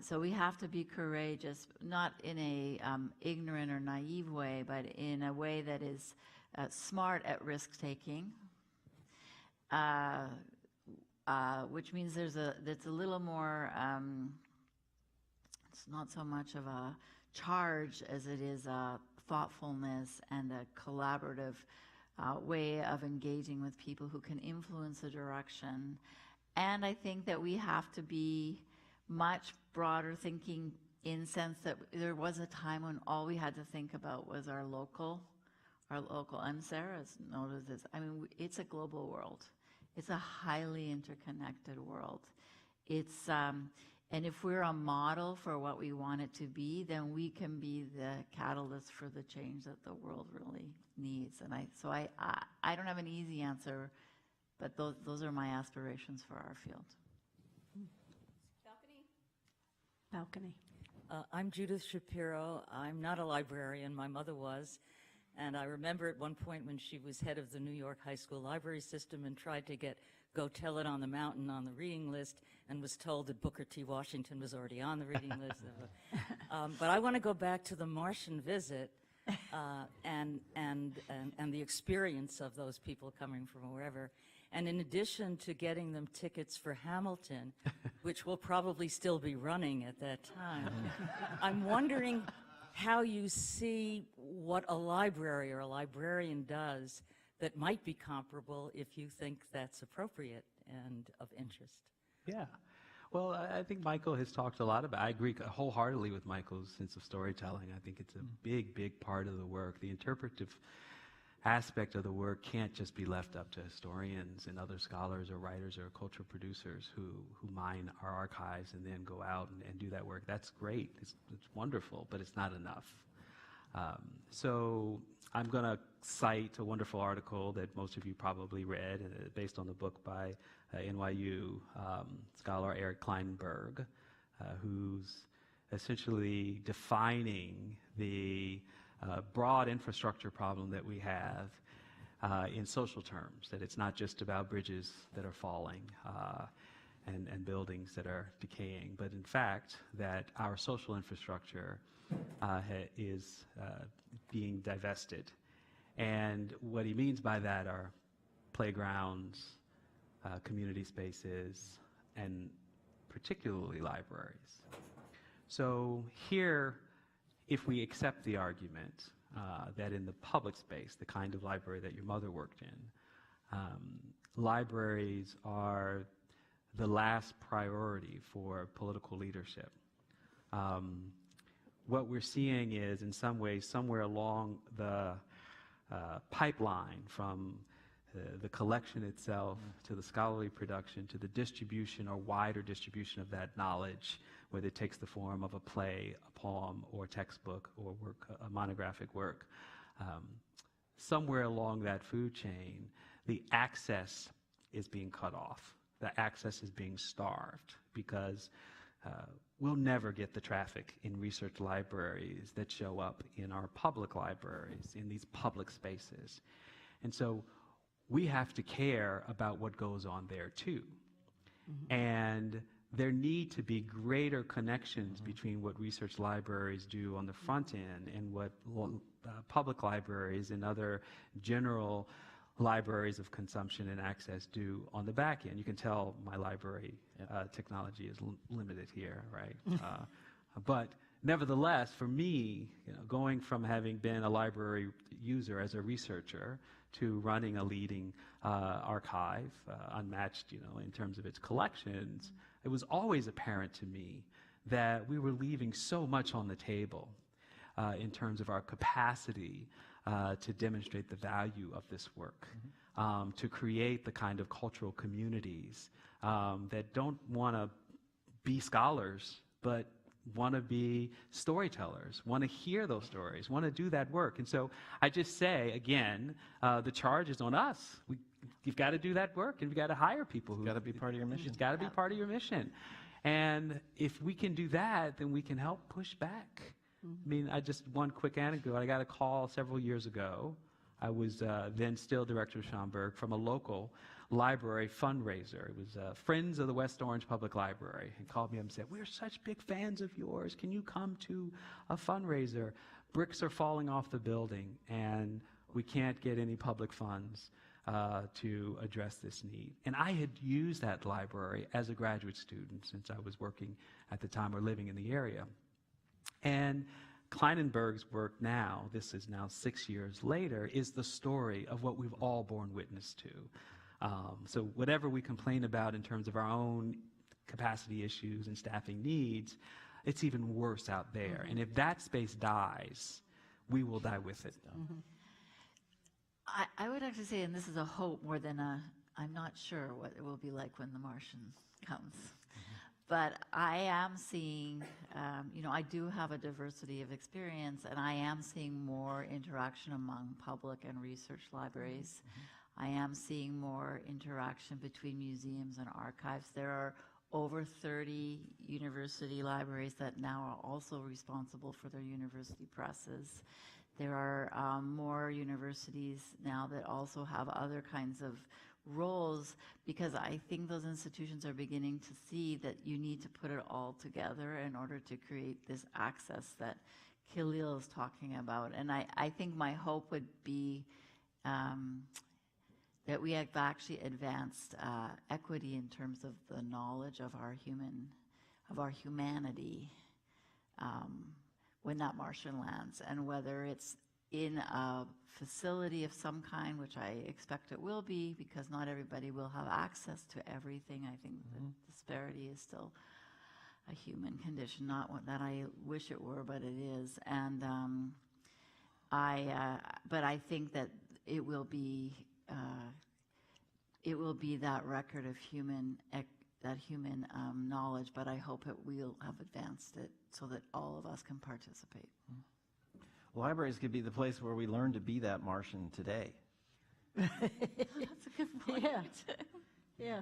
So we have to be courageous, not in a ignorant or naive way, but in a way that is smart at risk-taking, which means that's a little more, it's not so much of a charge as it is a thoughtfulness and a collaborative way of engaging with people who can influence the direction. And I think that we have to be much broader thinking, in sense that there was a time when all we had to think about was our local, and Sarah's noted this, I mean, it's a global world. It's a highly interconnected world. It's, and if we're a model for what we want it to be, then we can be the catalyst for the change that the world really needs. And so I don't have an easy answer, but those are my aspirations for our field. Balcony. I'm Judith Shapiro. I'm not a librarian. My mother was. And I remember at one point when she was head of the New York high school library system and tried to go tell it on the mountain on the reading list, and was told that Booker T. Washington was already on the reading list. But I want to go back to the Martian visit and the experience of those people coming from wherever. And in addition to getting them tickets for Hamilton, which will probably still be running at that time, I'm wondering how you see what a library or a librarian does that might be comparable if you think that's appropriate and of interest. Yeah. Well, I think Michael has talked a lot about, I agree wholeheartedly with Michael's sense of storytelling. I think it's a big, big part of the work. The interpretive aspect of the work can't just be left up to historians and other scholars or writers or cultural producers who mine our archives and then go out and do that work. That's great. It's wonderful, but it's not enough. So I'm going to cite a wonderful article that most of you probably read, based on the book by NYU scholar Eric Kleinberg, who's essentially defining the broad infrastructure problem that we have in social terms, that it's not just about bridges that are falling and buildings that are decaying, but in fact that our social infrastructure is being divested. And what he means by that are playgrounds, community spaces, and particularly libraries. So here, if we accept the argument that in the public space, the kind of library that your mother worked in, libraries are the last priority for political leadership. What we're seeing is, in some ways, somewhere along the pipeline from the collection itself to the scholarly production to the distribution or wider distribution of that knowledge, whether it takes the form of a play, a poem, or a textbook, or work, a monographic work. Somewhere along that food chain, the access is being cut off. The access is being starved because we'll never get the traffic in research libraries that show up in our public libraries, in these public spaces. And so we have to care about what goes on there too. And there need to be greater connections between what research libraries do on the front end and what public libraries and other general libraries of consumption and access do on the back end. You can tell my library technology is limited here, right? But nevertheless, for me, going from having been a library user as a researcher to running a leading archive, unmatched, in terms of its collections, it was always apparent to me that we were leaving so much on the table in terms of our capacity to demonstrate the value of this work, to create the kind of cultural communities that don't want to be scholars, but want to be storytellers, want to hear those stories, want to do that work. And so I just say, again, the charge is on us. You've got to do that work, and you've got to hire people who... Got to be part of your mission. It's got to be part of your mission. And if we can do that, then we can help push back. I mean, one quick anecdote. I got a call several years ago. I was then still director of Schomburg from a local library fundraiser. It was Friends of the West Orange Public Library. He called me up and said, "We're such big fans of yours. Can you come to a fundraiser? Bricks are falling off the building, and we can't get any public funds to address this need." And I had used that library as a graduate student since I was working at the time or living in the area. And Kleinenberg's work now, this is now 6 years later, is the story of what we've all borne witness to. So whatever we complain about in terms of our own capacity issues and staffing needs, it's even worse out there. And if that space dies, we will die with it. I would actually say, and this is a hope more than I'm not sure what it will be like when the Martian comes. But I am seeing, I do have a diversity of experience, and I am seeing more interaction among public and research libraries. I am seeing more interaction between museums and archives. There are over 30 university libraries that now are also responsible for their university presses. there are more universities now that also have other kinds of roles, because I think those institutions are beginning to see that you need to put it all together in order to create this access that Khalil is talking about. And I think my hope would be that we have actually advanced equity in terms of the knowledge of our humanity when that Martian lands, and whether it's in a facility of some kind, which I expect it will be, because not everybody will have access to everything. I think the disparity is still a human condition, not one that I wish it were, but it is. And but I think that it will be that record of human knowledge, but I hope that we'll have advanced it so that all of us can participate. Libraries could be the place where we learn to be that Martian today. That's a good point. Yeah.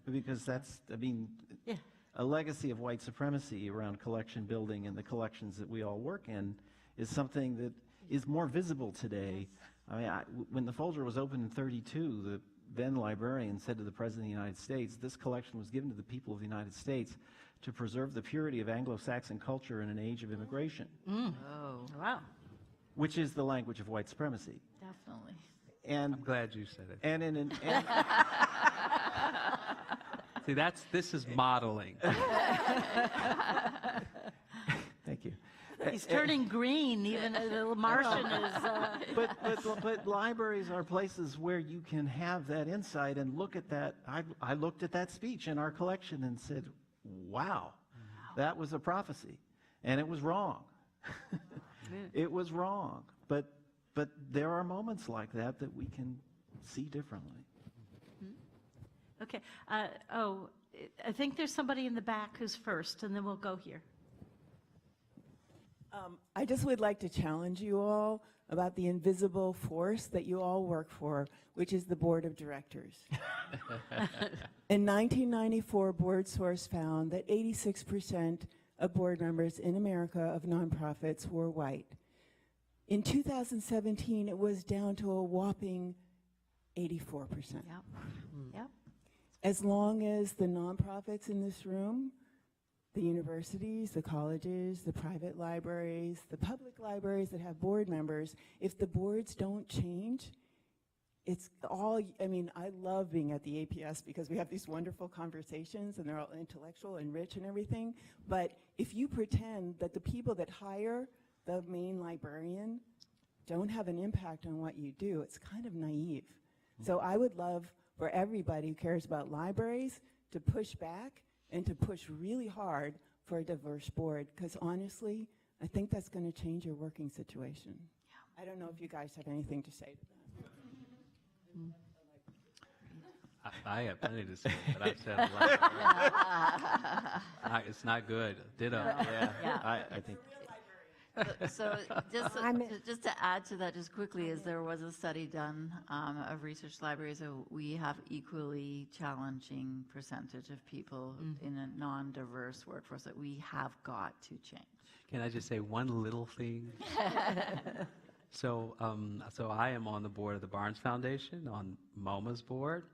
Because that's, I mean, Yeah. a legacy of white supremacy around collection building and the collections that we all work in is something that is more visible today. I mean, when the Folger was opened in 1932, the then librarian said to the President of the United States, this collection was given to the people of the United States to preserve the purity of Anglo-Saxon culture in an age of immigration, Oh, Wow. which is the language of white supremacy. definitely. And I'm glad you said it. and in See, this is modeling. thank you. He's turning green, even the Martian is. But libraries are places where you can have that insight and look at that. I looked at that speech in our collection and said, wow, that was a prophecy. And it was wrong. It was wrong. But there are moments like that that we can see differently. Okay. I think there's somebody in the back who's first, and then we'll go here. I just would like to challenge you all about the invisible force that you all work for, which is the board of directors. In 1994, BoardSource found that 86% of board members in America of nonprofits were white. In 2017, it was down to a whopping 84%. Yep. Yep. As long as the nonprofits in this room, the universities, the colleges, the private libraries, the public libraries that have board members, if the boards don't change, it's all, I mean, I love being at the APS because we have these wonderful conversations and they're all intellectual and rich and everything, but if you pretend that the people that hire the main librarian don't have an impact on what you do, it's kind of naive. So I would love for everybody who cares about libraries to push back and to push really hard for a diverse board, because honestly, I think that's going to change your working situation. Yeah. I don't know if you guys have anything to say to that. I have plenty to say, but I've said a lot. It's not good. Ditto. Yeah. I think. So just to add to that just quickly, is there was a study done of research libraries, so we have equally challenging percentage of people in a non-diverse workforce that we have got to change. Can I just say one little thing? So I am on the board of the Barnes Foundation, on MoMA's board,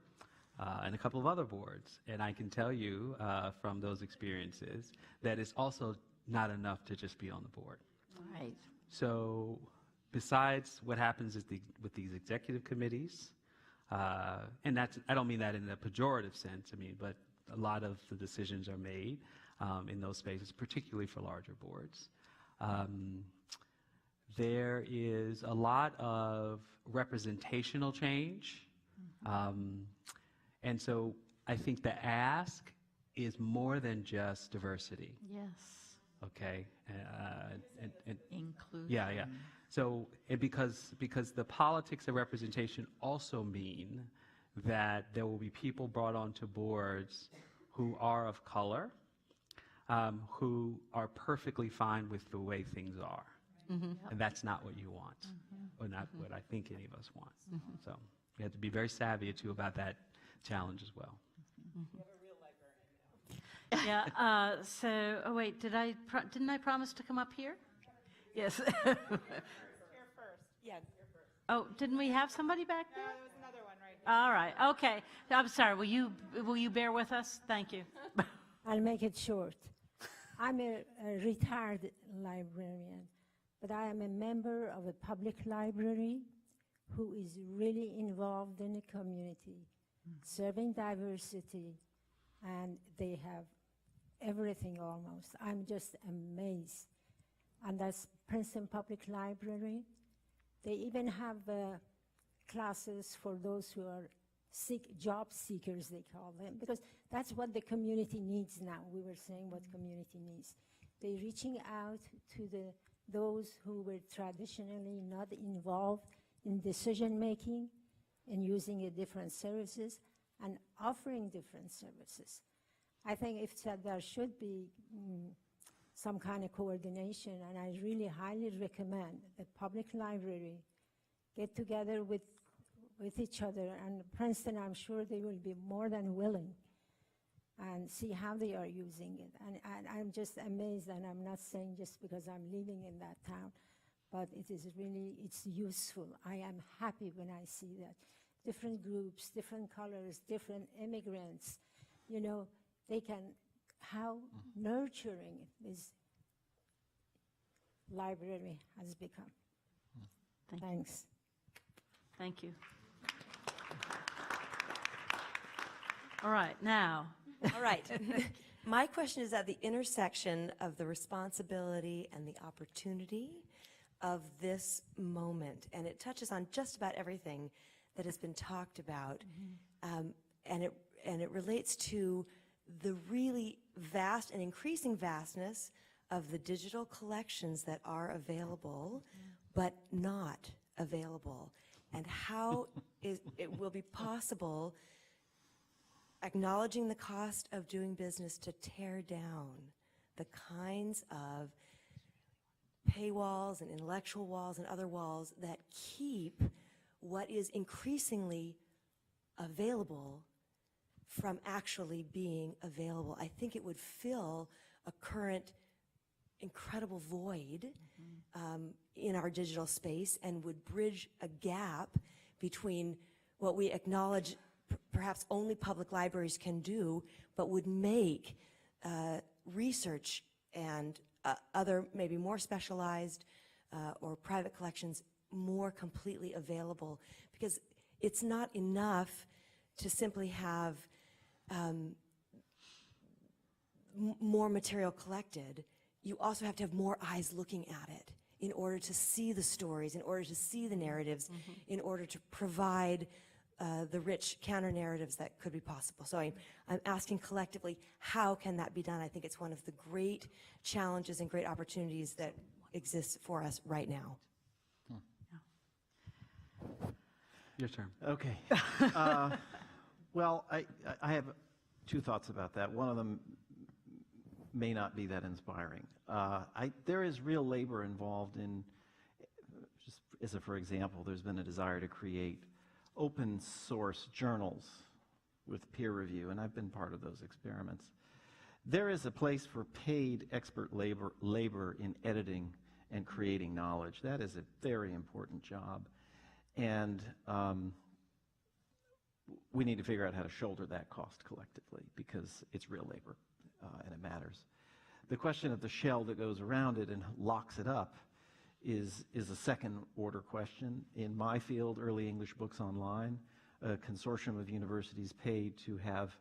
and a couple of other boards. And I can tell you from those experiences that it's also not enough to just be on the board. Right. So besides what happens with these executive committees, and that's, I don't mean that in a pejorative sense, I mean, but a lot of the decisions are made in those spaces, particularly for larger boards. There is a lot of representational change. And so I think the ask is more than just diversity. Yes. Okay, Inclusion. yeah. So, and because the politics of representation also mean that there will be people brought onto boards who are of color, who are perfectly fine with the way things are, and that's not what you want, or not what I think any of us want. So, you have to be very savvy too about that challenge as well. Yeah, oh wait, didn't I promise to come up here? Yes. Yes. Oh, didn't we have somebody back there? There was another one right here. All right, okay. I'm sorry, will you bear with us? Thank you. I'll make it short. I'm a retired librarian, but I am a member of a public library who is really involved in the community, serving diversity, and they have everything almost. I'm just amazed. And that's Princeton Public Library. They even have classes for those who are job seekers, they call them, because that's what the community needs now. We were saying what community needs. They're reaching out to those who were traditionally not involved in decision-making and using different services and offering different services. I think there should be some kind of coordination, and I really highly recommend the public library get together with each other, and Princeton, I'm sure they will be more than willing, and see how they are using it. And I'm just amazed, and I'm not saying just because I'm living in that town, but it is really, it's useful. I am happy when I see that. Different groups, different colors, different immigrants, you know, they can, how nurturing this library has become. Thanks. Thank you. All right, now. All right. My question is at the intersection of the responsibility and the opportunity of this moment, and it touches on just about everything that has been talked about, and it relates to the really vast and increasing vastness of the digital collections that are available, but not available, and how it will be possible, acknowledging the cost of doing business, to tear down the kinds of paywalls and intellectual walls and other walls that keep what is increasingly available from actually being available. I think it would fill a current incredible void in our digital space and would bridge a gap between what we acknowledge perhaps only public libraries can do, but would make research and other maybe more specialized or private collections more completely available. Because it's not enough to simply have more material collected. You also have to have more eyes looking at it in order to see the stories, in order to see the narratives, in order to provide the rich counter-narratives that could be possible. So I'm asking collectively, how can that be done? I think it's one of the great challenges and great opportunities that exists for us right now. Your turn. Okay. Well, I have two thoughts about that. One of them may not be that inspiring. There is real labor involved in, just as a for example, there's been a desire to create open source journals with peer review, and I've been part of those experiments. There is a place for paid expert labor in editing and creating knowledge. That is a very important job, and we need to figure out how to shoulder that cost collectively, because it's real labor and it matters. The question of the shell that goes around it and locks it up is a second order question. In my field, Early English Books Online, a consortium of universities paid to have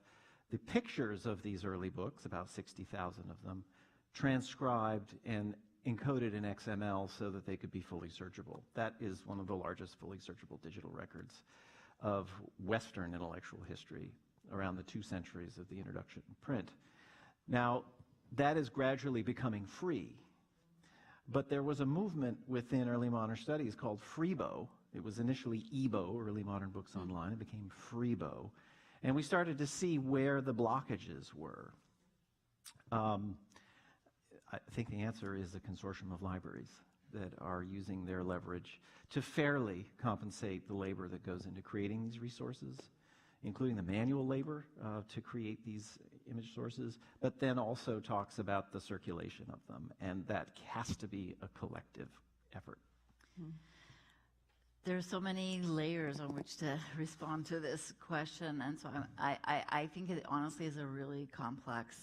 the pictures of these early books, about 60,000 of them, transcribed and encoded in XML so that they could be fully searchable. That is one of the largest fully searchable digital records of Western intellectual history around the 2 centuries of the introduction of print. Now, that is gradually becoming free, but there was a movement within early modern studies called Freebo. It was initially EBO, Early Modern Books Online. It became Freebo, and we started to see where the blockages were. I think the answer is a consortium of libraries that are using their leverage to fairly compensate the labor that goes into creating these resources, including the manual labor to create these image sources, but then also talks about the circulation of them, and that has to be a collective effort. There's so many layers on which to respond to this question, and so I think it honestly is a really complex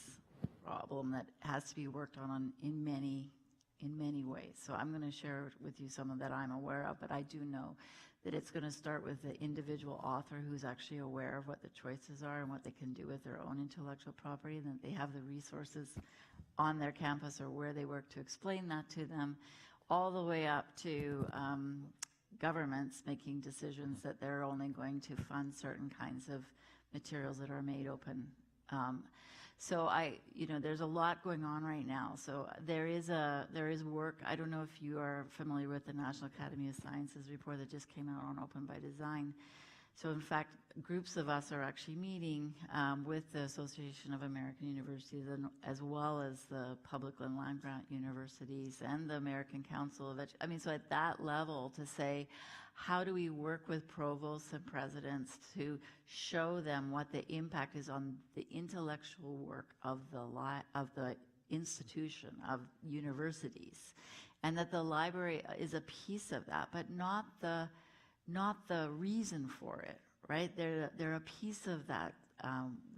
problem that has to be worked on in many ways. So I'm going to share with you some of that I'm aware of, but I do know that it's going to start with the individual author who's actually aware of what the choices are and what they can do with their own intellectual property, and that they have the resources on their campus or where they work to explain that to them, all the way up to governments making decisions that they're only going to fund certain kinds of materials that are made open. So there's a lot going on right now. So there is work. I don't know if you are familiar with the National Academy of Sciences report that just came out on Open by Design. So in fact, groups of us are actually meeting with the Association of American Universities, and as well as the public and land-grant universities and the American Council of Education. So at that level, to say, how do we work with provosts and presidents to show them what the impact is on the intellectual work of the institution, of universities, and that the library is a piece of that, but not the reason for it, right? They're a piece of that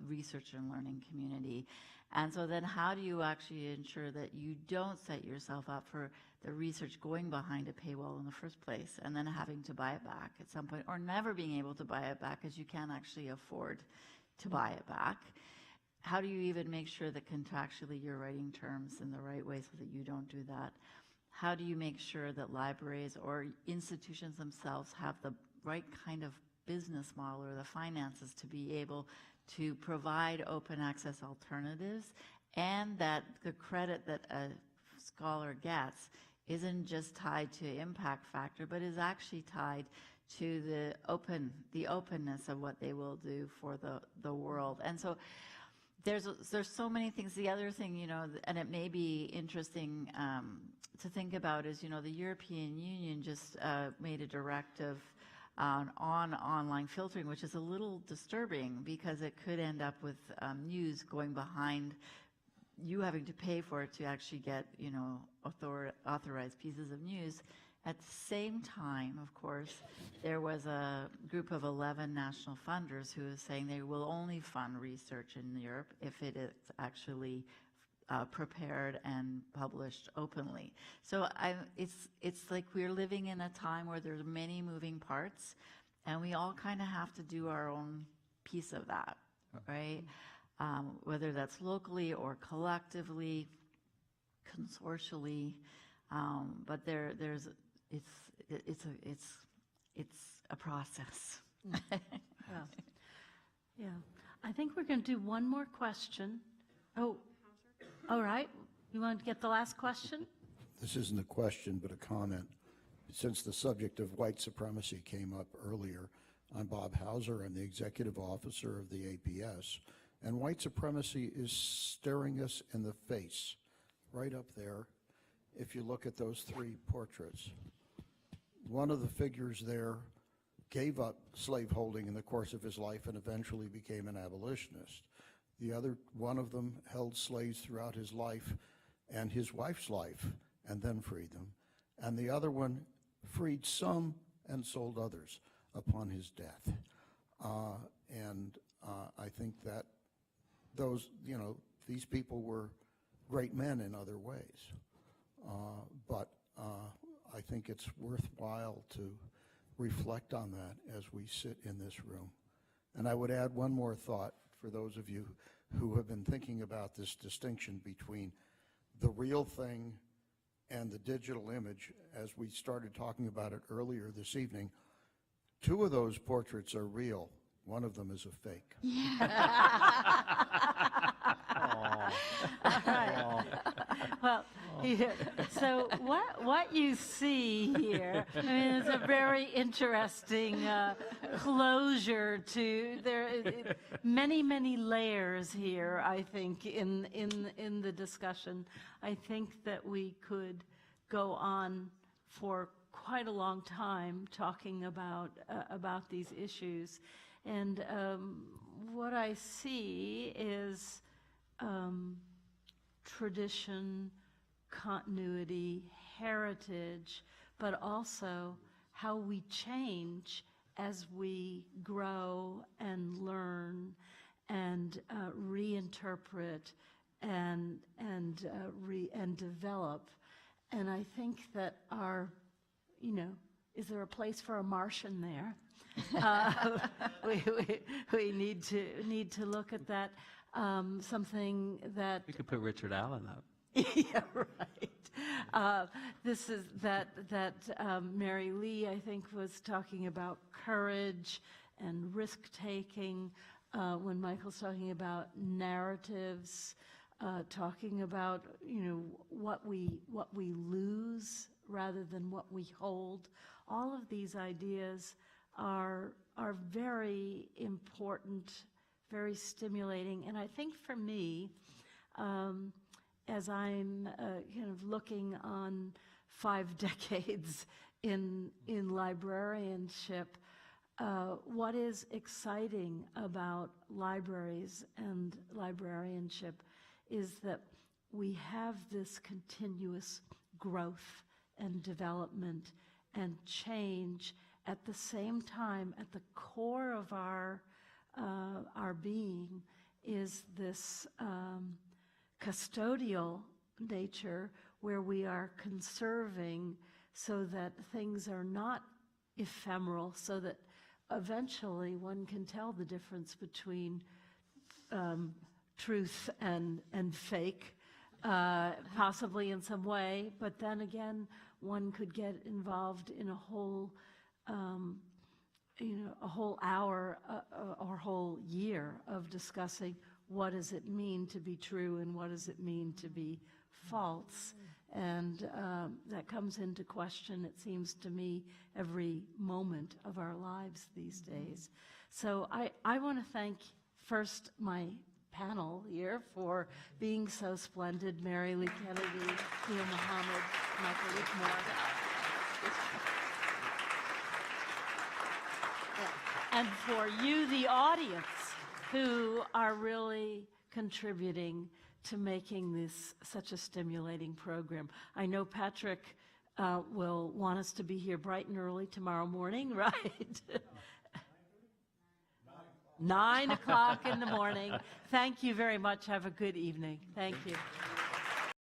research and learning community. And so then how do you actually ensure that you don't set yourself up for the research going behind a paywall in the first place and then having to buy it back at some point, or never being able to buy it back because you can't actually afford to buy it back? How do you even make sure that contractually you're writing terms in the right way so that you don't do that? How do you make sure that libraries or institutions themselves have the right kind of business model or the finances to be able to provide open access alternatives, and that the credit that a scholar gets isn't just tied to impact factor, but is actually tied to the openness of what they will do for the world? And so there's so many things. The other thing, and it may be interesting to think about is, the European Union just made a directive on online filtering, which is a little disturbing because it could end up with news going behind you having to pay for it to actually get, authorized pieces of news. At the same time, of course, there was a group of 11 national funders who was saying they will only fund research in Europe if it is actually prepared and published openly. So it's like we're living in a time where there's many moving parts, and we all kind of have to do our own piece of that, right? Whether that's locally or collectively, consortially, but it's a process. Yeah. I think we're going to do one more question. Oh, all right. You want to get the last question? This isn't a question, but a comment. Since the subject of white supremacy came up earlier, I'm Bob Hauser. I'm the executive officer of the APS. And white supremacy is staring us in the face, right up there, if you look at those three portraits. One of the figures there gave up slaveholding in the course of his life and eventually became an abolitionist. The other one of them held slaves throughout his life and his wife's life and then freed them. And the other one freed some and sold others upon his death. I think that these people were great men in other ways. But I think it's worthwhile to reflect on that as we sit in this room. And I would add one more thought for those of you who have been thinking about this distinction between the real thing and the digital image, as we started talking about it earlier this evening. Two of those portraits are real. One of them is a fake. Well, so what you see here, is a very interesting closure to many layers here. I think in the discussion, I think that we could go on for quite a long time talking about these issues, and what I see is tradition, continuity, heritage, but also how we change as we grow and learn and reinterpret and develop. And I think that our, is there a place for a Martian there? We need to look at that. Something that We could put Richard Allen up. yeah, right. This is that Mary Lee, I think, was talking about courage and risk-taking. When Michael's talking about narratives, talking about what we lose rather than what we hold. All of these ideas are very important, very stimulating, and I think for me, as I'm kind of looking on 5 decades in librarianship, what is exciting about libraries and librarianship is that we have this continuous growth and development and change. At the same time, at the core of our being is this custodial nature where we are conserving so that things are not ephemeral, so that eventually one can tell the difference between truth and fake, possibly in some way, but then again, one could get involved in a whole hour or whole year of discussing what does it mean to be true and what does it mean to be false. And that comes into question, it seems to me, every moment of our lives these days. So I want to thank first my panel here for being so splendid. Mary Lee Kennedy, Neil Muhammad, Michael Witmore. And for you, the audience, who are really contributing to making this such a stimulating program. I know Patrick will want us to be here bright and early tomorrow morning, right? 9 o'clock in the morning. Thank you very much. Have a good evening. Thank you.